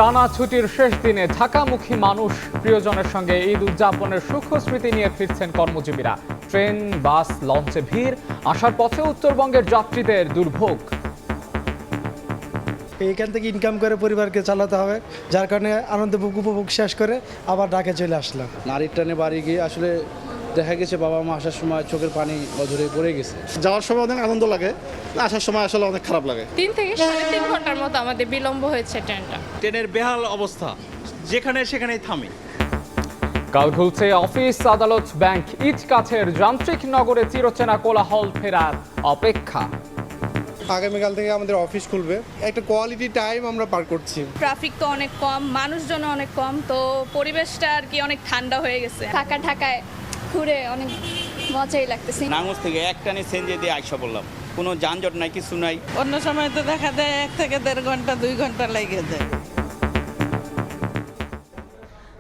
টানা ছুটির শেষ দিনে ঢাকামুখী মানুষ প্রিয়জনের সঙ্গে ঈদ উদযাপনের সূক্ষ্ম স্মৃতি নিয়ে ফিরছেন কর্মজীবীরা। ট্রেন, বাস, লঞ্চে ভিড়, আসার পথে উত্তরবঙ্গের যাত্রীদের দুর্ভোগ। এইখান থেকে ইনকাম করে পরিবারকে চালাতে হবে, যার কারণে আনন্দ উপভোগ শেষ করে আবার ঢাকা চলে আসলাম। নারীর টানে বাড়ি গিয়ে আসলে দেখা গেছে বাবা মা আসার সময় চোখের পানি অঝরে পড়ে গেছে। যাওয়ার সময় অনেক আনন্দ লাগে, আসার সময় আসলে অনেক খারাপ লাগে। 3 থেকে 3.5 ঘন্টার মতো আমাদের বিলম্ব হয়েছে ট্রেনটা। ট্রেনের বেহাল অবস্থা, যেখানে সেখানেই থামে। কাল খুলছে অফিস, আদালত, ব্যাংক। ঈদ কাছের যান্ত্রিক নগরে চিরচেনা কোলাহল ফেরার অপেক্ষা। আগামীকাল থেকে আমাদের অফিস খুলবে, একটা কোয়ালিটি টাইম আমরা পার করছি। ট্রাফিক তো অনেক কম, মানুষজন অনেক কম, তো পরিবেশটা আর কি অনেক ঠান্ডা হয়ে গেছে। ঢাকায় ঘুরে অনেক মজাই লাগতেছে। নাঙ্গস থেকে একটানে সেঞ্জে দিয়ে আইসা বললাম, কোনো যানজট নাই, কিছু নাই। অন্য সময় তো দেখা যায় 1 থেকে 1.5 ঘন্টা 2 ঘন্টা লেগে যায়।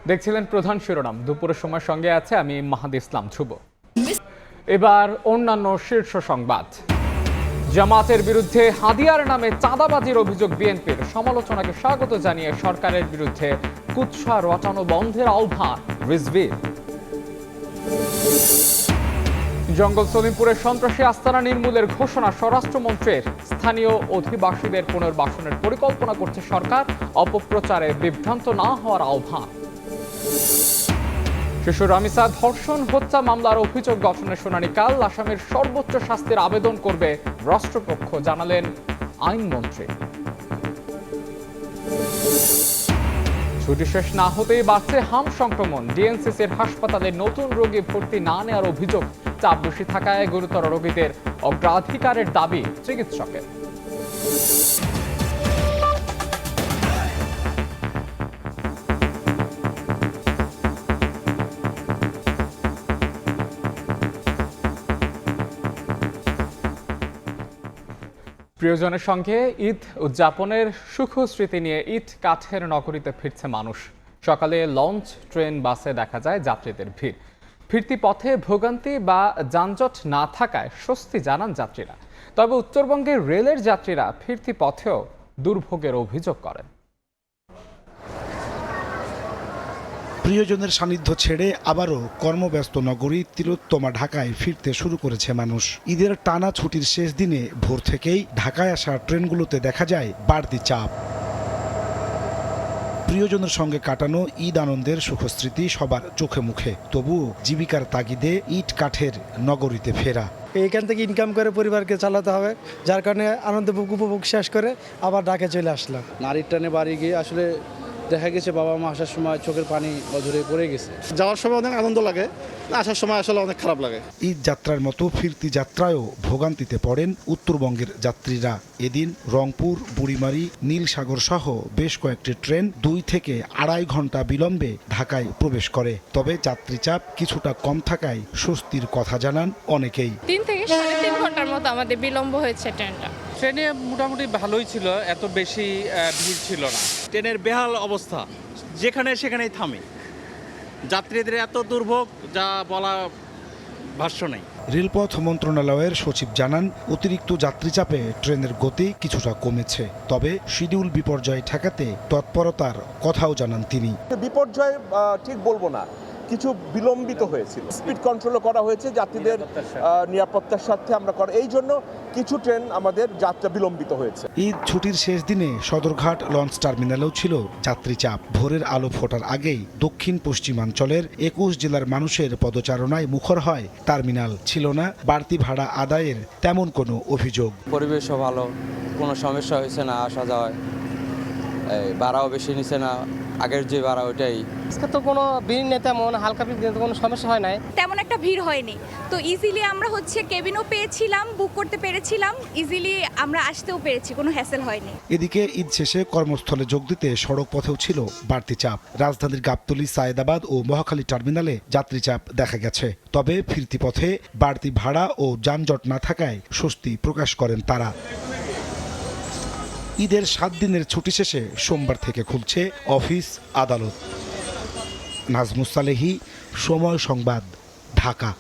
দেখছিলেন প্রধান শিরোনাম, দুপুরের সময় সঙ্গে আছে আমি মাহাদি ইসলাম ধ্রুব। এবার অন্যান্য শীর্ষ সংবাদ। জামাতের বিরুদ্ধে হাদিয়ার নামে চাঁদাবাজির অভিযোগ বিএনপির। সমালোচনাকে স্বাগত জানিয়ে সরকারের বিরুদ্ধে কুৎসা রটানো বন্ধের আহ্বান রিজভির। জঙ্গল সলিমপুরের সন্ত্রাসী আস্তানা নির্মূলের ঘোষণা স্বরাষ্ট্রমন্ত্রীর। স্থানীয় অধিবাসীদের পুনর্বাসনের পরিকল্পনা করছে সরকার। অপপ্রচারে বিভ্রান্ত না হওয়ার আহ্বান। শিশু রামিসা ধর্ষণ হত্যা মামলার অভিযোগ গঠনের শুনানি কাল। আসামের সর্বোচ্চ শাস্তির আবেদন করবে রাষ্ট্রপক্ষ, জানালেন আইনমন্ত্রী। ছুটি শেষ না হতেই বাড়ছে হাম সংক্রমণ। ডিএনসিসির হাসপাতালে নতুন রোগী ভর্তি না নেওয়ার অভিযোগ। চাপ বেশি থাকায় গুরুতর রোগীদের অগ্রাধিকারের দাবি চিকিৎসকের। প্রিয়জনের সঙ্গে ঈদ উদযাপনের সুখ স্মৃতি নিয়ে ঈদ কাছের নগরীতে ফিরছে মানুষ। সকালে লঞ্চ, ট্রেন, বাসে দেখা যায় যাত্রীদের ভিড়। ফিরতি পথে ভোগান্তি বা যানজট না থাকায় স্বস্তি জানান যাত্রীরা। তবে উত্তরবঙ্গের রেলের যাত্রীরা ফিরতি পথেও দুর্ভোগের অভিযোগ করেন। প্রিয়জনের সান্নিধ্য ছেড়ে আবারও কর্মব্যস্ত নগরী তিলোত্তমা ঢাকায় ফিরতে শুরু করেছে মানুষ। ঈদের টানা ছুটির শেষ দিনে ভোর থেকেই ঢাকায় আসা ট্রেনগুলোতে দেখা যায় বাড়তি চাপ। প্রিয়জনের সঙ্গে কাটানো ঈদ আনন্দের সুখস্মৃতি সবার চোখে মুখে। তবুও জীবিকার তাগিদে ইট কাঠের নগরীতে ফেরা। এইখান থেকে ইনকাম করে পরিবারকে চালাতে হবে, যার কারণে আনন্দ উপভোগ শেষ করে আবার ঢাকা চলে আসলাম। নারীর টানে বাড়ি গিয়ে আসলে দেখা গেছে বাবা মা আসার সময় চোখের পানি অঝরে পড়ে গেছে। যাওয়ার সময় অনেক আনন্দ লাগে, আসার সময় আসলে অনেক খারাপ লাগে। ঈদ যাত্রার মতো ফিরতি যাত্রায়ও ভোগান্তিতে পড়েন উত্তরবঙ্গের যাত্রীরা। এদিন রংপুর, বুড়িমারি, নীলসাগর সহ বেশ কয়েকটি ট্রেন 2 থেকে 2.5 ঘন্টা বিলম্বে ঢাকায় প্রবেশ করে। তবে যাত্রী চাপ কিছুটা কম থাকায় স্বস্তির কথা জানান অনেকেই। 3 থেকে 3.5 ঘন্টার মতো আমাদের বিলম্ব হয়েছে ট্রেনটা। ট্রেনে মোটামুটি ভালোই ছিল, এত বেশি ভিড় ছিল না। ট্রেনের বেহাল অবস্থা, যেখানে সেখানেই থামে। যাত্রীদের এত দুর্ভোগ যা বলা ভাষ্য নেই। রেলপথ মন্ত্রণালয়ের সচিব জানান, অতিরিক্ত যাত্রী চাপে ট্রেনের গতি কিছুটা কমেছে। তবে শিডিউল বিপর্যয় ঠেকাতে তৎপরতার কথাও জানান তিনি। বিপর্যয় ঠিক বলবো না, কিছু বিলম্বিত হয়েছিল। স্পিড কন্ট্রোলও করা হয়েছে যাত্রীদের নিরাপত্তার স্বার্থে আমরা করা, এই জন্য কিছু ট্রেন আমাদের যাত্রা বিলম্বিত হয়েছে। ঈদ ছুটির শেষ দিনে সদরঘাট লঞ্চ টার্মিনালেও ছিল যাত্রী চাপ। ভোরের আলো ফোটার আগেই দক্ষিণ পশ্চিমাঞ্চলের 21 জেলার মানুষের পদচারণায় মুখর হয় টার্মিনাল। ছিল না বাড়তি ভাড়া আদায়ের তেমন কোনো অভিযোগ। পরিবেশও ভালো, কোনো সমস্যা হয়েছে না, আসা যাওয়ায় ভাড়াও বেশি নিছে না, আগের যে ভাড়া ওইটাই। আজকে তো কোনো ভিড় নেই, তেমন হালকা ভিড়, কোনো সমস্যা হয় নাই, তেমন একটা ভিড় হয়নি। তো ইজিলি আমরা কেবিনও পেয়েছিলাম, বুক করতে পেরেছিলাম, ইজিলি আমরা আসতেও পেরেছি, কোনো হ্যাসেল হয়নি। এদিকে ঈদ শেষে কর্মস্থলে যোগ দিতে সড়ক পথেও ছিল বাড়তি চাপ। রাজধানীর গাবতলী, সায়েদাবাদ ও মহাখালী টার্মিনালে যাত্রী চাপ দেখা গেছে। তবে ফিরতি পথে বাড়তি ভাড়া ও যানজট না থাকায় স্বস্তি প্রকাশ করেন তারা। ঈদের 7 দিনের ছুটি শেষে সোমবার থেকে খুলছে অফিস, আদালত। নাজমুস সালেহী, সময় সংবাদ, ঢাকা।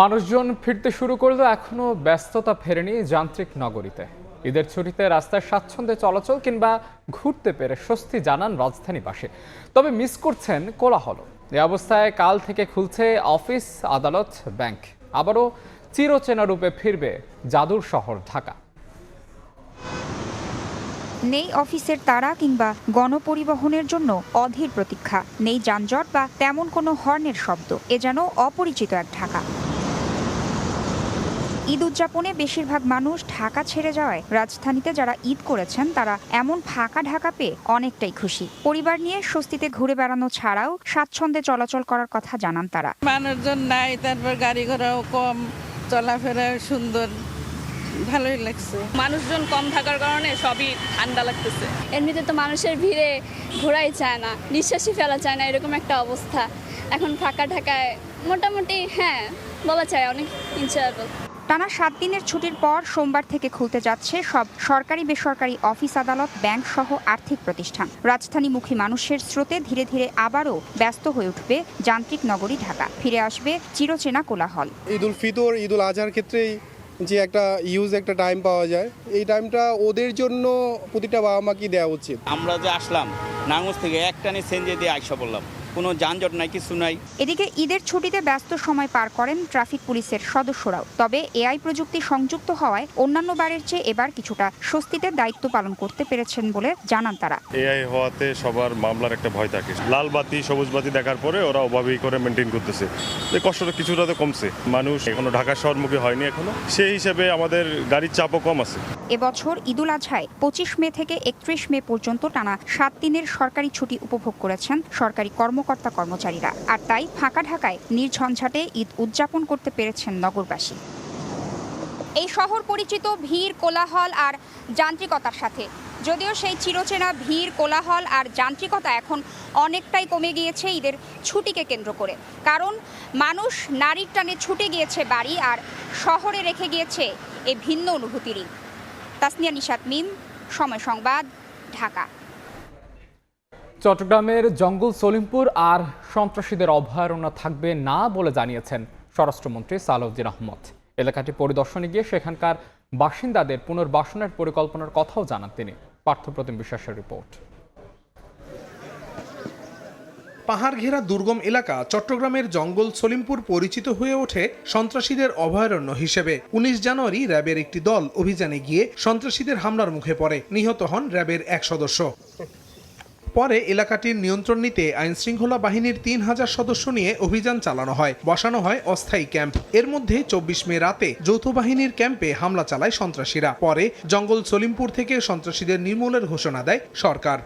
মানুষজন ফিরতে শুরু করলেও এখনো ব্যস্ততা ফেরেনি যান্ত্রিক নগরীতে। ঈদের ছুটিতে রাস্তায় স্বাচ্ছন্দ্যে চলাচল কিংবা ঘুরতে পেরে স্বস্তি জানান রাজধানীবাসী। তবে মিস করছেন কোলাহল। এই অবস্থায় কাল থেকে খুলছে অফিস, আদালত, ব্যাংক। আবারও চিরচেনা রূপে ফিরবে জাদুর শহর ঢাকা। নেই অফিসের তাড়া কিংবা গণপরিবহনের জন্য অধীর প্রতীক্ষা, নেই যানজট বা তেমন কোনো হর্নের শব্দ। এ যেন অপরিচিত এক ঢাকা। ঈদ উদযাপনে বেশিরভাগ মানুষ ঢাকা ছেড়ে যাওয়ায় রাজধানীতে যারা ঈদ করেছেন তারা এমন ফাঁকা ঢাকা পেয়ে অনেকটাই খুশি। পরিবার নিয়ে স্বস্তিতে ঘুরে বেড়ানো ছাড়াও স্বাচ্ছন্দ্যে চলাচল করার কথা জানান তারা। মানুষজন নাই, তারপর গাড়ি ঘোড়াও কম, চলাফেরা সুন্দর, ভালোই লাগছে। মানুষজন কম থাকার কারণে সবই ঠান্ডা লাগতেছে। এমনিতে তো মানুষের ভিড়ে ঘোরাই চায় না, নিঃশ্বাসই ফেলা চায় না, এরকম একটা অবস্থা। এখন ফাঁকা ঢাকায় মোটামুটি বলা যায় অনেক এনজয়েবল। টানা 7 দিনের ছুটির পর সোমবার থেকে খুলতে যাচ্ছে সব সরকারি বেসরকারি অফিস, আদালত, ব্যাংক সহ আর্থিক প্রতিষ্ঠান। রাজধানীমুখী মানুষের স্রোতে ধীরে ধীরে আবারও ব্যস্ত হয়ে উঠবে যান্ত্রিক নগরী ঢাকা। ফিরে আসবে চিরচেনা কোলাহল। ঈদ উল ফিতর, ঈদ উল আজহার ক্ষেত্রেই যে একটা টাইম পাওয়া যায়, এই টাইমটা ওদের জন্য প্রতিটা বাবা মাকে দেওয়া উচিত। আমরা যে আসলাম নাঙ্গস থেকে একটানে সেঞ্জে দিয়ে আইসা বললাম, কোনো যানজট নাই, কিছু নাই। এদিকে ঈদের ছুটিতে ব্যস্ত সময় পার করেন ট্রাফিক পুলিশের সদস্যরাও। তবে এআই প্রযুক্তি সংযুক্ত হওয়ায় অন্যান্য বারের চেয়ে এবার কিছুটা স্বস্তিতে দায়িত্ব পালন করতে পেরেছেন বলে জানান তারা। এআই হওয়াতে সবার মামলার একটা ভয় থাকে। লাল বাতি, সবুজ বাতি দেখার পরে ওরা ওভাবেই করে মেনটেন করতেছে, যে কষ্টটা কিছুটা তো কমছে। মানুষ এখনো ঢাকা শহরমুখী হয়নি এখনো, সেই হিসেবে আমাদের গাড়ির চাপও কম আছে। এবছর ঈদ উল আজহায় 25 মে থেকে 31 মে পর্যন্ত টানা 7 দিনের সরকারি ছুটি উপভোগ করেছেন সরকারি কর্মচারীরা। আর তাই ফাঁকা ঢাকায় নির্ঝঞ্ঝাটে ঈদ উদযাপন করতে পেরেছেন নগরবাসী। এই শহর পরিচিত ভিড়, কোলাহল আর যান্ত্রিকতার সাথে। যদিও সেই চিরচেনা ভিড়, কোলাহল আর যান্ত্রিকতা এখন অনেকটাই কমে গিয়েছে ঈদের ছুটিকে কেন্দ্র করে। কারণ মানুষ নারীর টানে ছুটে গিয়েছে বাড়ি, আর শহরে রেখে গিয়েছে এই ভিন্ন অনুভূতিরই। তাসনিয়া নিশাত মিম, সময় সংবাদ, ঢাকা। চট্টগ্রামের জঙ্গল সলিমপুর আর সন্ত্রাসীদের অভয়ারণ্য থাকবে না বলে জানিয়েছেন স্বরাষ্ট্রমন্ত্রী সালাউদ্দিন আহমদ। এলাকাটি পরিদর্শনে গিয়ে সেখানকার বাসিন্দাদের পুনর্বাসনের পরিকল্পনার কথাও জানান তিনি। পার্থপ্রতিম বিশ্বাসের রিপোর্ট। পাহাড় ঘেরা দুর্গম এলাকা চট্টগ্রামের জঙ্গল সলিমপুর পরিচিত হয়ে ওঠে সন্ত্রাসীদের অভয়ারণ্য হিসেবে। 19 জানুয়ারি র্যাবের একটি দল অভিযানে গিয়ে সন্ত্রাসীদের হামলার মুখে পড়ে। নিহত হন র্যাবের এক সদস্য। পরে এলাকাটির নিয়ন্ত্রণ নিতে আইনশৃঙ্খলা বাহিনীর 3000 সদস্য নিয়ে অভিযান চালানো হয়, বসানো হয় অস্থায়ী ক্যাম্প। এর মধ্যে 24 মে রাতে যৌথ বাহিনীর ক্যাম্পে হামলা চালায় সন্ত্রাসীরা। পরে জঙ্গল সলিমপুর থেকে সন্ত্রাসীদের নির্মূলের ঘোষণা দেয় সরকার।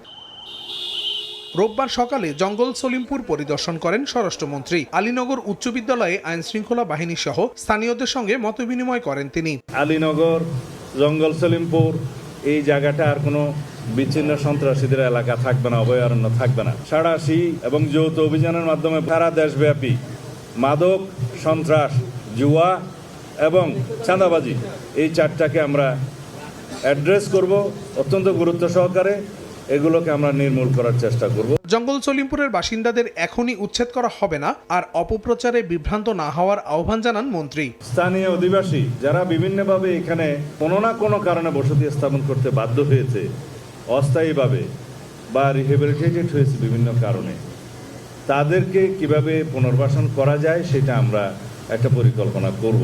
রোববার সকালে জঙ্গল সলিমপুর পরিদর্শন করেন স্বরাষ্ট্রমন্ত্রী। আলীনগর উচ্চ বিদ্যালয়ে আইনশৃঙ্খলা বাহিনী সহ স্থানীয়দের সঙ্গে মতবিনিময় করেন তিনি। আলীনগর, জঙ্গল সলিমপুর, এই জায়গাটা আর কোনো বিচ্ছিন্ন সন্ত্রাসীদের এলাকা থাকবে না, অভয়ারণ্য থাকবে না। সাঁড়াশি এবং যৌথ অভিযানের মাধ্যমে সারা দেশব্যাপী মাদক, সন্ত্রাস, জুয়া এবং চাঁদাবাজি, এই চারটাকে আমরা অ্যাড্রেস করব অত্যন্ত গুরুত্ব সহকারে। এগুলোকে আমরা নির্মূল করার চেষ্টা করব। জঙ্গল সলিমপুরের বাসিন্দাদের এখনই উচ্ছেদ করা হবে না, আর অপপ্রচারে বিভ্রান্ত না হওয়ার আহ্বান জানান মন্ত্রী। স্থানীয় অধিবাসী যারা বিভিন্নভাবে এখানে কোনো না কোনো কারণে বসতি স্থাপন করতে বাধ্য হয়েছে, অস্থায়ীভাবে বা রিহেবিলিটেটেড হয়েছে বিভিন্ন কারণে, তাদেরকে কিভাবে পুনর্বাসন করা যায় সেটা আমরা একটা পরিকল্পনা করব।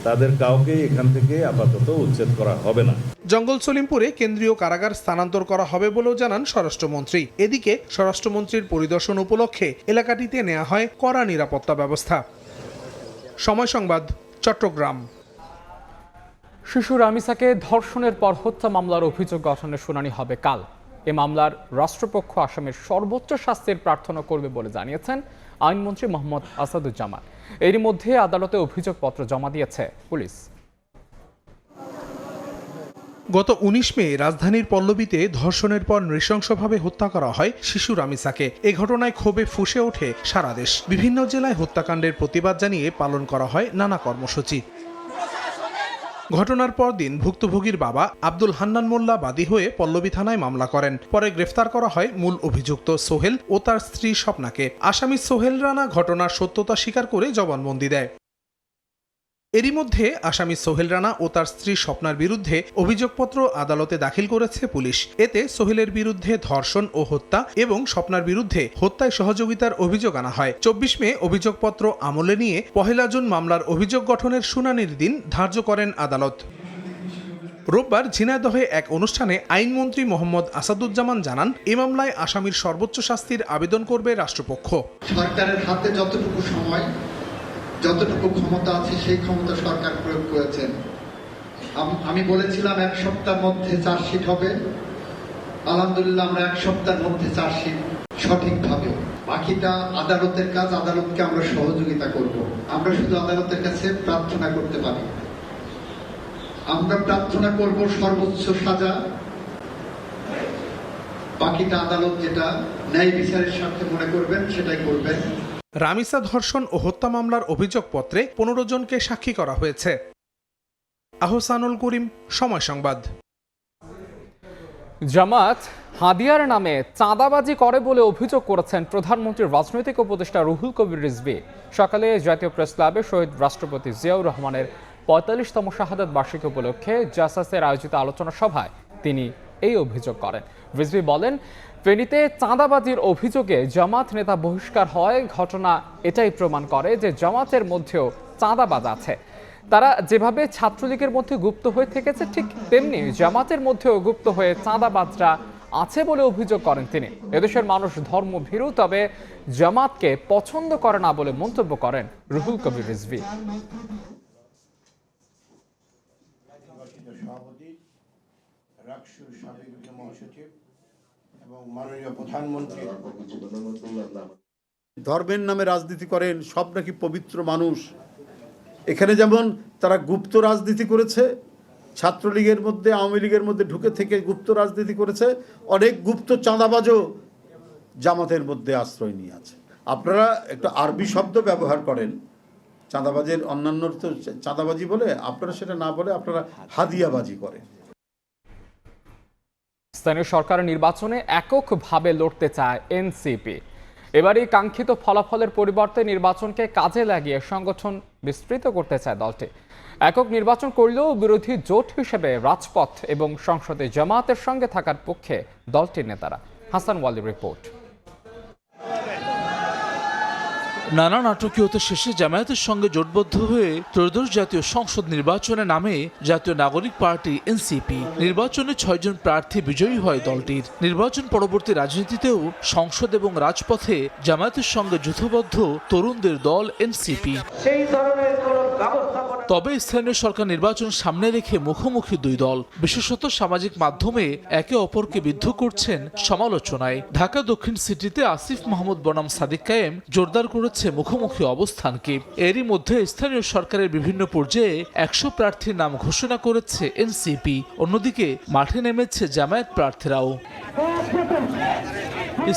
তাদের কাউকে এখান থেকে আপাতত উচ্ছেদ করা হবে না। জঙ্গল সলিমপুরে কেন্দ্রীয় কারাগার স্থানান্তর করা হবে বলেও জানান স্বরাষ্ট্রমন্ত্রী। এদিকে স্বরাষ্ট্রমন্ত্রীর পরিদর্শন উপলক্ষে এলাকাটিতে নেওয়া হয় কড়া নিরাপত্তা ব্যবস্থা। সময় সংবাদ, চট্টগ্রাম। শিশু রামিসাকে ধর্ষণের পর হত্যা মামলার অভিযোগ গঠনের শুনানি হবে কাল। এ মামলার রাষ্ট্রপক্ষ আসামির সর্বোচ্চ শাস্তির প্রার্থনা করবে বলে জানিয়েছেন আইনমন্ত্রী মোহাম্মদ আসাদুজ্জামান। এরই মধ্যে আদালতে অভিযোগপত্র জমা দিয়েছে পুলিশ। গত 19 মে রাজধানীর পল্লবীতে ধর্ষণের পর নৃশংসভাবে হত্যা করা হয় শিশু রামিসাকে। এ ঘটনায় ক্ষোভে ফুঁসে ওঠে সারা দেশ। বিভিন্ন জেলায় হত্যাকাণ্ডের প্রতিবাদ জানিয়ে পালন করা হয় নানা কর্মসূচি। ঘটনার পরদিন ভুক্তভোগীর বাবা আব্দুল হান্নান মোল্লা বাদী হয়ে পল্লবী থানায় মামলা করেন। পরে গ্রেফতার করা হয় মূল অভিযুক্ত সোহেল ও তার স্ত্রী স্বপ্নাকে। আসামি সোহেল রানা ঘটনার সত্যতা স্বীকার করে জবানবন্দি দেয়। এরই মধ্যে আসামি সোহেল রানা ও তার স্ত্রী স্বপ্নার বিরুদ্ধে অভিযোগপত্র আদালতে দাখিল করেছে পুলিশ। এতে সোহেলের বিরুদ্ধে ধর্ষণ ও হত্যা এবং স্বপ্নার বিরুদ্ধে হত্যায় সহযোগিতার অভিযোগ আনা হয়। 24 মে অভিযোগপত্র আমলে নিয়ে 1 জুন মামলার অভিযোগ গঠনের শুনানির দিন ধার্য করেন আদালত। রোববার ঝিনাইদহে এক অনুষ্ঠানে আইনমন্ত্রী মোহাম্মদ আসাদুজ্জামান জানান, এ মামলায় আসামির সর্বোচ্চ শাস্তির আবেদন করবে রাষ্ট্রপক্ষ। সরকারের হাতে যতটুকু সময়, যতটুকু ক্ষমতা আছে সেই ক্ষমতা সরকার প্রয়োগ করেছেন। আমি বলেছিলাম 1 সপ্তাহের মধ্যে চার্জশিট হবে। আলহামদুলিল্লাহ আমরা 1 সপ্তাহের মধ্যে চার্জশিট সঠিকভাবে, বাকিটা আদালতের কাজ। আদালতকে আমরা সহযোগিতা করব। আমরা শুধু আদালতের কাছে প্রার্থনা করতে পারি। আমরা প্রার্থনা করব সর্বোচ্চ সাজা, বাকিটা আদালত যেটা ন্যায় বিচারের সাথে মনে করবেন সেটাই করবেন। রামিসা ধর্ষণ ও হত্যা মামলার অভিযোগপত্রে 15 জনকে সাক্ষী করা হয়েছে। আহসানুল করিম, সময় সংবাদ। জামাত হাদিয়ার নামে চাঁদাবাজি করে বলে অভিযোগ করেছেন প্রধানমন্ত্রীর রাজনৈতিক উপদেষ্টা রুহুল কবির রিজভী। সকালে জাতীয় প্রেস ক্লাবে শহীদ রাষ্ট্রপতি জিয়াউর রহমানের 45তম শাহাদাত বার্ষিকী উপলক্ষে জাসাসের আয়োজিত আলোচনা সভায় তিনি এই অভিযোগ করেন। রিজভী বলেন, ফেনীতে চাঁদাবাজির অভিযোগে জামাত নেতা বহিষ্কার হয় ঘটনা এটাই প্রমাণ করে যে জামাতের মধ্যেও চাঁদাবাজ আছে। তারা যেভাবে ছাত্রলীগের মধ্যে গুপ্ত হয়ে থেকেছে, ঠিক তেমনি জামাতের মধ্যেও গুপ্ত হয়ে চাঁদাবাজরা আছে বলে অভিযোগ করেন তিনি। এদেশের মানুষ ধর্মভীরু, তবে জামাতকে পছন্দ করে না বলে মন্তব্য করেন রুহুল কবির রিজভী। ধর্মের নামে রাজনীতি করেন, সব নাকি পবিত্র মানুষ। এখানে যেমন তারা গুপ্ত রাজনীতি করেছে, ছাত্রলীগের মধ্যে, আওয়ামী লীগের মধ্যে ঢুকে থেকে গুপ্ত রাজনীতি করেছে, অনেক গুপ্ত চাঁদাবাজও জামাতের মধ্যে আশ্রয় নিয়ে আছে। আপনারা একটা আরবি শব্দ ব্যবহার করেন, চাঁদাবাজের অন্যান্য তো চাঁদাবাজি বলে, আপনারা সেটা না বলে আপনারা হাদিয়াবাজি করেন। স্থানীয় সরকারের নির্বাচনে এককভাবে লড়তে চায় এনসিপি। এবারই কাঙ্ক্ষিত ফলাফলের পরিবর্তে নির্বাচনকে কাজে লাগিয়ে সংগঠন বিস্তৃত করতে চায় দলটি। একক নির্বাচন করলেও বিরোধী জোট হিসেবে রাজপথ এবং সংসদে জামায়াতের সঙ্গে থাকার পক্ষে দলটির নেতারা। হাসান ওয়ালির রিপোর্ট। নানা নাটকীয়তা শেষে জামায়াতের সঙ্গে জোটবদ্ধ হয়ে ত্রয়োদশ জাতীয় সংসদ নির্বাচনে নামে জাতীয় নাগরিক পার্টি এনসিপি। নির্বাচনে 6 জন প্রার্থী বিজয়ী হয় দলটির। নির্বাচন পরবর্তী রাজনীতিতেও সংসদ এবং রাজপথে জামায়াতের সঙ্গে যুথবদ্ধ তরুণদের দল এনসিপি। তবে স্থানীয় সরকার নির্বাচন সামনে রেখে মুখোমুখি দুই দল, বিশেষত সামাজিক মাধ্যমে একে অপরকে বিদ্ধ করছেন সমালোচনায়। ঢাকা দক্ষিণ সিটিতে আসিফ মাহমুদ বনাম সাদিক কায়েম জোরদার করেছে মুখোমুখি অবস্থানকে। এরই মধ্যে স্থানীয় সরকারের বিভিন্ন পর্যায়ে 100 প্রার্থীর নাম ঘোষণা করেছে এনসিপি। অন্যদিকে মাঠে নেমেছে জামায়াত প্রার্থীরাও।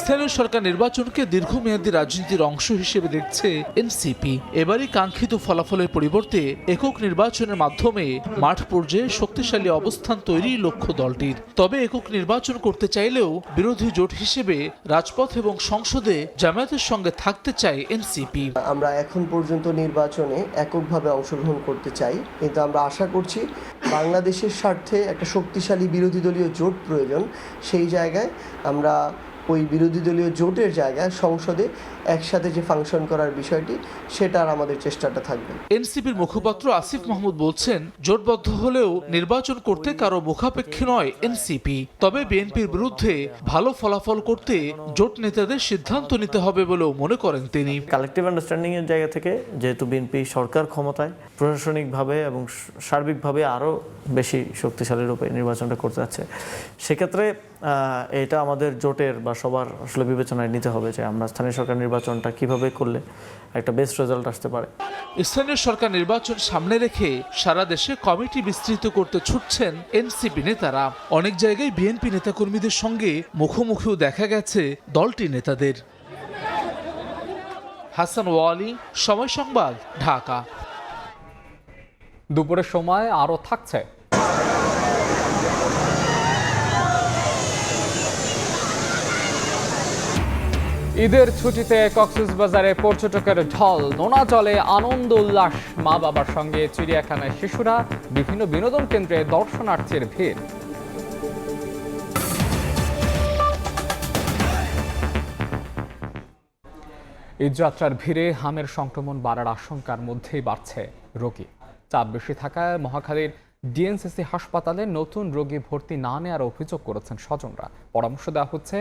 স্থানীয় সরকার নির্বাচনকে দীর্ঘমেয়াদী রাজনীতির অংশ হিসেবে দেখছে এনসিপি। এবারই কাঙ্ক্ষিত ফলাফলের পরিবর্তে একক নির্বাচনের মাধ্যমে মাঠ পর্যায়ে শক্তিশালী অবস্থান তৈরির লক্ষ্য দলটির। তবে একক নির্বাচন করতে চাইলেও বিরোধী জোট হিসেবে রাজপথ এবং সংসদে জামায়াতের সঙ্গে থাকতে চায় এনসিপি। আমরা এখন পর্যন্ত নির্বাচনে এককভাবে অংশগ্রহণ করতে চাই, কিন্তু আমরা আশা করছি বাংলাদেশের স্বার্থে একটা শক্তিশালী বিরোধী দলীয় জোট প্রয়োজন। সেই জায়গায় আমরা ওই বিরোধী দলীয় জোটের জায়গায় সংসদে একসাথে যে ফাংশন করার বিষয়টি, সেটার আমাদের চেষ্টাটা থাকবে। এনসিপির মুখপাত্র আসিফ মাহমুদ বলছেন, জোটবদ্ধ হলেও নির্বাচন করতে কারো মুখাপেক্ষী নয় এনসিপি। তবে বিএনপির বিরুদ্ধে ভালো ফলাফল করতে জোট নেতাদের সিদ্ধান্ত নিতে হবে বলেও মনে করেন তিনি। কালেকটিভ আন্ডারস্ট্যান্ডিং এর জায়গা থেকে যেহেতু বিএনপি সরকার ক্ষমতায়, প্রশাসনিকভাবে এবং সার্বিকভাবে আরও বেশি শক্তিশালী রূপে নির্বাচনটা করতে যাচ্ছে, সেক্ষেত্রে এটা আমাদের জোটের বা সবার আসলে বিবেচনায় নিতে হবে যে আমরা স্থানীয় সরকার নির্বাচনটা কিভাবে করলে একটা বেস্ট রেজাল্ট আসতে পারে। স্থানীয় সরকার নির্বাচন সামনে রেখে সারা দেশে কমিটি বিস্তৃত করতে ছুটছেন এনসিপি নেতারা। অনেক জায়গায় বিএনপি নেতাকর্মীদের সঙ্গে মুখোমুখিও দেখা গেছে দলটির নেতাদের। হাসান ওয়ালি, সময় সংবাদ, ঢাকা। দুপুরের সময় আরও থাকছে। ঈদের ছুটিতে কক্সবাজারে পর্যটকের ঢল, নোনা জলে আনন্দ উল্লাস, মা বাবার সঙ্গে চিড়িয়াখানায় শিশুরা, বিভিন্ন বিনোদন কেন্দ্রে দর্শনার্থীর ভিড়। ঈদযাত্রার ভিড়ে হামের সংক্রমণ বাড়ার আশঙ্কার মধ্যেই বাড়ছে রোগী। চাপ বেশি থাকায় মহাখালীর ডিএনসিসি হাসপাতালে নতুন রোগী ভর্তি না নেওয়ার অভিযোগ করেছেন স্বজনরা। পরামর্শ দেওয়া হচ্ছে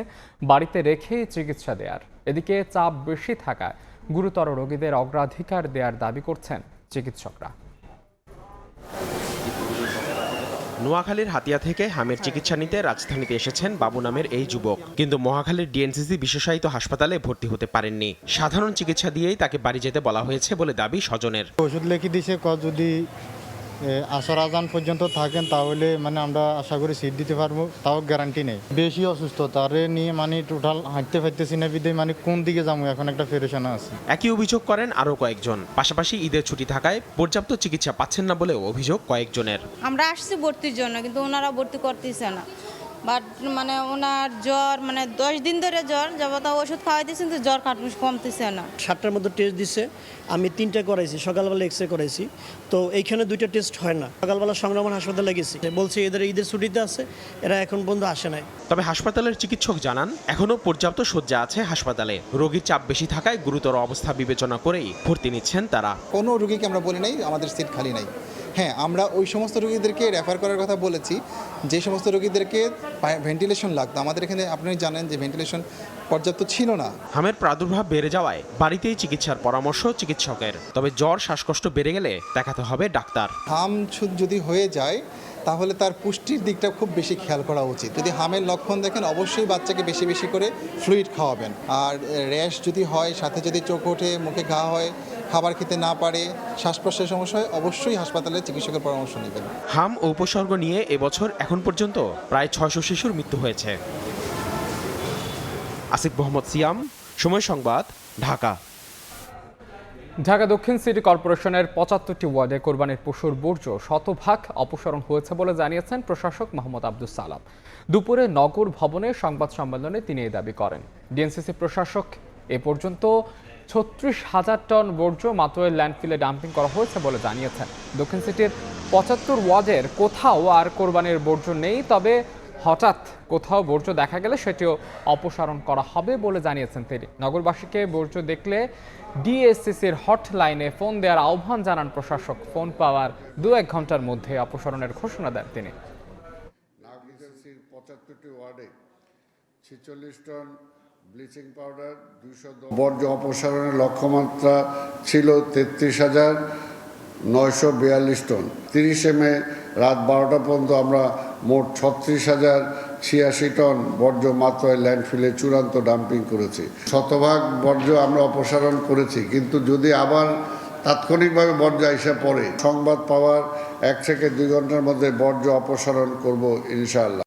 বাড়িতে রেখেই চিকিৎসা দেওয়ার। এদিকে চাপ বেশি থাকায় গুরুতর রোগীদের অগ্রাধিকার দেওয়ার দাবি করছেন চিকিৎসকরা। নোয়াখালীর হাতিয়া থেকে হামের চিকিৎসা নিতে রাজধানীতে এসেছেন বাবু নামের এই যুবক, কিন্তু মহাখালীর ডিএনসিসি বিশেষায়িত হাসপাতালে ভর্তি হতে পারেননি। সাধারণ চিকিৎসা দিয়েই তাকে বাড়ি যেতে বলা হয়েছে বলে দাবি স্বজনের। ওষুধ লিখে দিয়েছে, যদি আসর আজান পর্যন্ত থাকেন তাহলে আমরা আশা করি সিট দিতে পারবো, তাও গ্যারান্টি নেই। বেশি অসুস্থ, তারে নিয়ে টোটাল হাঁটতে পারতেছি না, বিদে কোন দিকে যাবো এখন একটা পেরেশানা আছে। একই অভিযোগ করেন আরো কয়েকজন। পাশাপাশি ঈদের ছুটি থাকায় পর্যাপ্ত চিকিৎসা পাচ্ছেন না বলেও অভিযোগ কয়েকজনের। আমরা আসছি ভর্তির জন্য, কিন্তু ওনারা ভর্তি করতেছে না। বাট ওনার জ্বর 10 দিন ধরে জ্বর, যাবত ওষুধ খাওয়াইতেছে, কিন্তু জ্বর কমতেছে না। 7টার মধ্যে টেস্ট দিছে, আমি 3টা করাইছি, সকালবেলা এক্সরে করাইছি, তো এইখানে 2টা টেস্ট হয় না। সকালবেলা সংগ্রামন হাসপাতালে গেছি, বলছে ঈদের ছুটিতে আছে, এরা এখন পর্যন্ত আসে নাই। তবে হাসপাতালের চিকিৎসক জানান এখনো পর্যাপ্ত শয্যা আছে হাসপাতালে। রোগীর চাপ বেশি থাকায় গুরুতর অবস্থা বিবেচনা করেই ভর্তি নিচ্ছেন তারা। কোনো রোগীকে আমরা বলি নাই আমাদের সিট খালি নাই। হ্যাঁ, আমরা ওই সমস্ত রোগীদেরকে রেফার করার কথা বলেছি যে সমস্ত রোগীদেরকে ভেন্টিলেশন লাগতো। আমাদের এখানে আপনি জানেন যে ভেন্টিলেশন পর্যাপ্ত ছিল না। হামের প্রাদুর্ভাব বেড়ে যাওয়ায় বাড়িতেই চিকিৎসার পরামর্শ চিকিৎসকের। তবে জ্বর শ্বাসকষ্ট বেড়ে গেলে দেখাতে হবে ডাক্তার। হাম যদি হয়ে যায় তাহলে তার পুষ্টির দিকটা খুব বেশি খেয়াল করা উচিত। যদি হামের লক্ষণ দেখেন অবশ্যই বাচ্চাকে বেশি বেশি করে ফ্লুইড খাওয়াবেন। আর র্যাশ যদি হয়, সাথে যদি চোখ ওঠে, মুখে ঘা হয়, খাবার খেতে না পারে, শ্বাস প্রশ্বাসের সমস্যা হয়, অবশ্যই হাসপাতালে চিকিৎসকের পরামর্শ নেবেন। হাম ও উপসর্গ নিয়ে এবছর এখন পর্যন্ত প্রায় 600 শিশুর মৃত্যু হয়েছে। আসিফ মোহাম্মদ সিয়াম, সময় সংবাদ, ঢাকা। ঢাকা দক্ষিণ সিটি কর্পোরেশনের 75টি ওয়ার্ডে কোরবানির পশুর বর্জ্য শতভাগ অপসারণ হয়েছে বলে জানিয়েছেন প্রশাসক মোহাম্মদ আব্দুস সালাম। দুপুরে নগর ভবনে সংবাদ সম্মেলনে তিনি এই দাবি করেন। ডিএনসিসি প্রশাসক এ পর্যন্ত 36,000 টন বর্জ্য মাতোয়ার ল্যান্ডফিলে ডাম্পিং করা হয়েছে বলে জানিয়েছেন। দক্ষিণ সিটির 75 ওয়ার্ডের কোথাও আর কোরবানির বর্জ্য নেই, তবে হঠাৎ কোথাও বর্জ্য দেখা গেলে সেটিও অপসারণ করা হবে বলে জানিয়েছেন তিনি। নগরবাসীকে বর্জ্য দেখলে ডিএসসিসির হটলাইনে ফোন দেওয়ার আহ্বান জানান প্রশাসক। ফোন পাওয়ার 2-1 ঘন্টার মধ্যে অপসারণের ঘোষণা দেন তিনি। 75টি ওয়ার্ডে 46 টন ব্লিচিং পাউডার, 210 বর্জ্য অপসারণের লক্ষ্যমাত্রা ছিল 33,942 টন। 30 মে রাত 12টা পর্যন্ত আমরা মোট 36,086 টন বর্জ্য মাতোয়ার ল্যান্ডফিলে চূড়ান্ত ডাম্পিং করেছি। শতভাগ বর্জ্য আমরা অপসারণ করেছি, কিন্তু যদি আবার তাৎক্ষণিকভাবে বর্জ্য এসে পড়ে, সংবাদ পাওয়ার 1 থেকে 2 ঘন্টার মধ্যে বর্জ্য অপসারণ করব ইনশাআল্লাহ।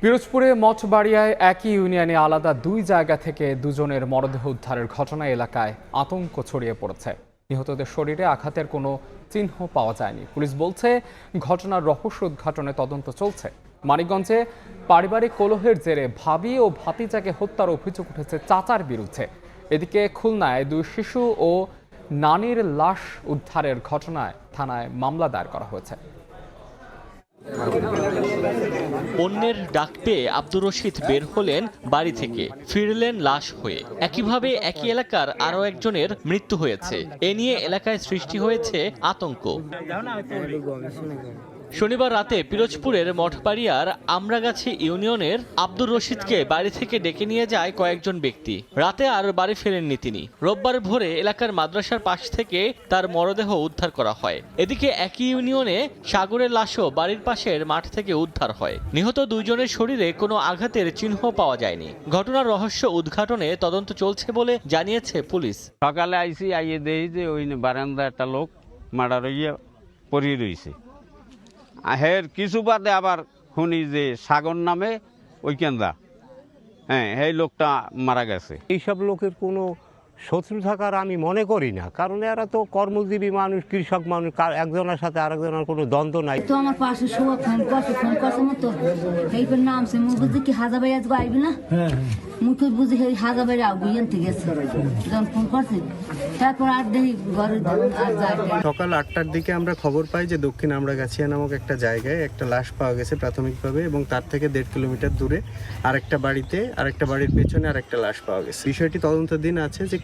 পিরোজপুরে মঠবাড়িয়ায় একই ইউনিয়নে আলাদা 2 জায়গা থেকে 2 জনের মরদেহ উদ্ধারের ঘটনায় এলাকায় আতঙ্ক ছড়িয়ে পড়েছে। নিহতদের শরীরে আঘাতের কোনো চিহ্ন পাওয়া যায়নি। পুলিশ বলছে ঘটনার রহস্য উদ্ঘাটনে তদন্ত চলছে। মানিকগঞ্জে পারিবারিক কলহের জেরে ভাবি ও ভাতিজাকে হত্যার অভিযোগ উঠেছে চাচার বিরুদ্ধে। এদিকে খুলনায় 2 শিশু ও নানির লাশ উদ্ধারের ঘটনায় থানায় মামলা দায়ের করা হয়েছে। অন্যের ডাক পেয়ে আব্দুর রশিদ বের হলেন বাড়ি থেকে, ফিরলেন লাশ হয়ে। একইভাবে একই এলাকার আরো একজনের মৃত্যু হয়েছে। এ নিয়ে এলাকায় সৃষ্টি হয়েছে আতঙ্ক। শনিবার রাতে পিরোজপুরের মঠবাড়িয়ার আমরাগাছি ইউনিয়নের আব্দুর রশিদকে বাড়ি থেকে ডেকে নিয়ে যায় কয়েকজন ব্যক্তি। রাতে আর বাড়ি ফেরেননি তিনি। রোববার ভোরে এলাকার মাদ্রাসার পাশ থেকে তার মরদেহ উদ্ধার করা হয়। এদিকে একই ইউনিয়নে সাগরের লাশও বাড়ির পাশের মাঠ থেকে উদ্ধার হয়। নিহত 2 জনের শরীরে কোনো আঘাতের চিহ্ন পাওয়া যায়নি। ঘটনার রহস্য উদ্ঘাটনে তদন্ত চলছে বলে জানিয়েছে পুলিশ। সকালে আইসি, আইয়ে দেখি যে ওই বারান্দা একটা লোক মারা রইয়া পড়িয়ে রয়েছে। হের কিছু বাদে আবার শুনি যে সাগর নামে ওই কেন্দ্রা, হ্যাঁ, এই লোকটা মারা গেছে। এইসব লোকের কোনো শত্রু থাকার আমি মনে করি না, কারণ এরা তো কর্মজীবী মানুষ, কৃষক মানুষ, একজনের সাথে আরেকজনের কোনো দ্বন্দ্ব নাই। তো আমার পাশে সব ফোন করছে মতো এই নাম সে মুখ কি হাজার বাইরে আইবি না। মুখে বুঝে সেই হাজা বেড়ে আগুইয়ান থেকে গেছে যখন ফোন করছে তারপর আর দেখি ঘরে আর যায় সকাল 8টার দিকে আমরা খবর পাই যে দক্ষিণ আমরাগাছিয়া নামক একটা জায়গায় একটা লাশ পাওয়া গেছে প্রাথমিকভাবে, এবং তার থেকে 1.5 কিলোমিটার দূরে আরেকটা বাড়ির পেছনে আরেকটা লাশ পাওয়া গেছে। বিষয়টি তদন্তাধীন আছে যে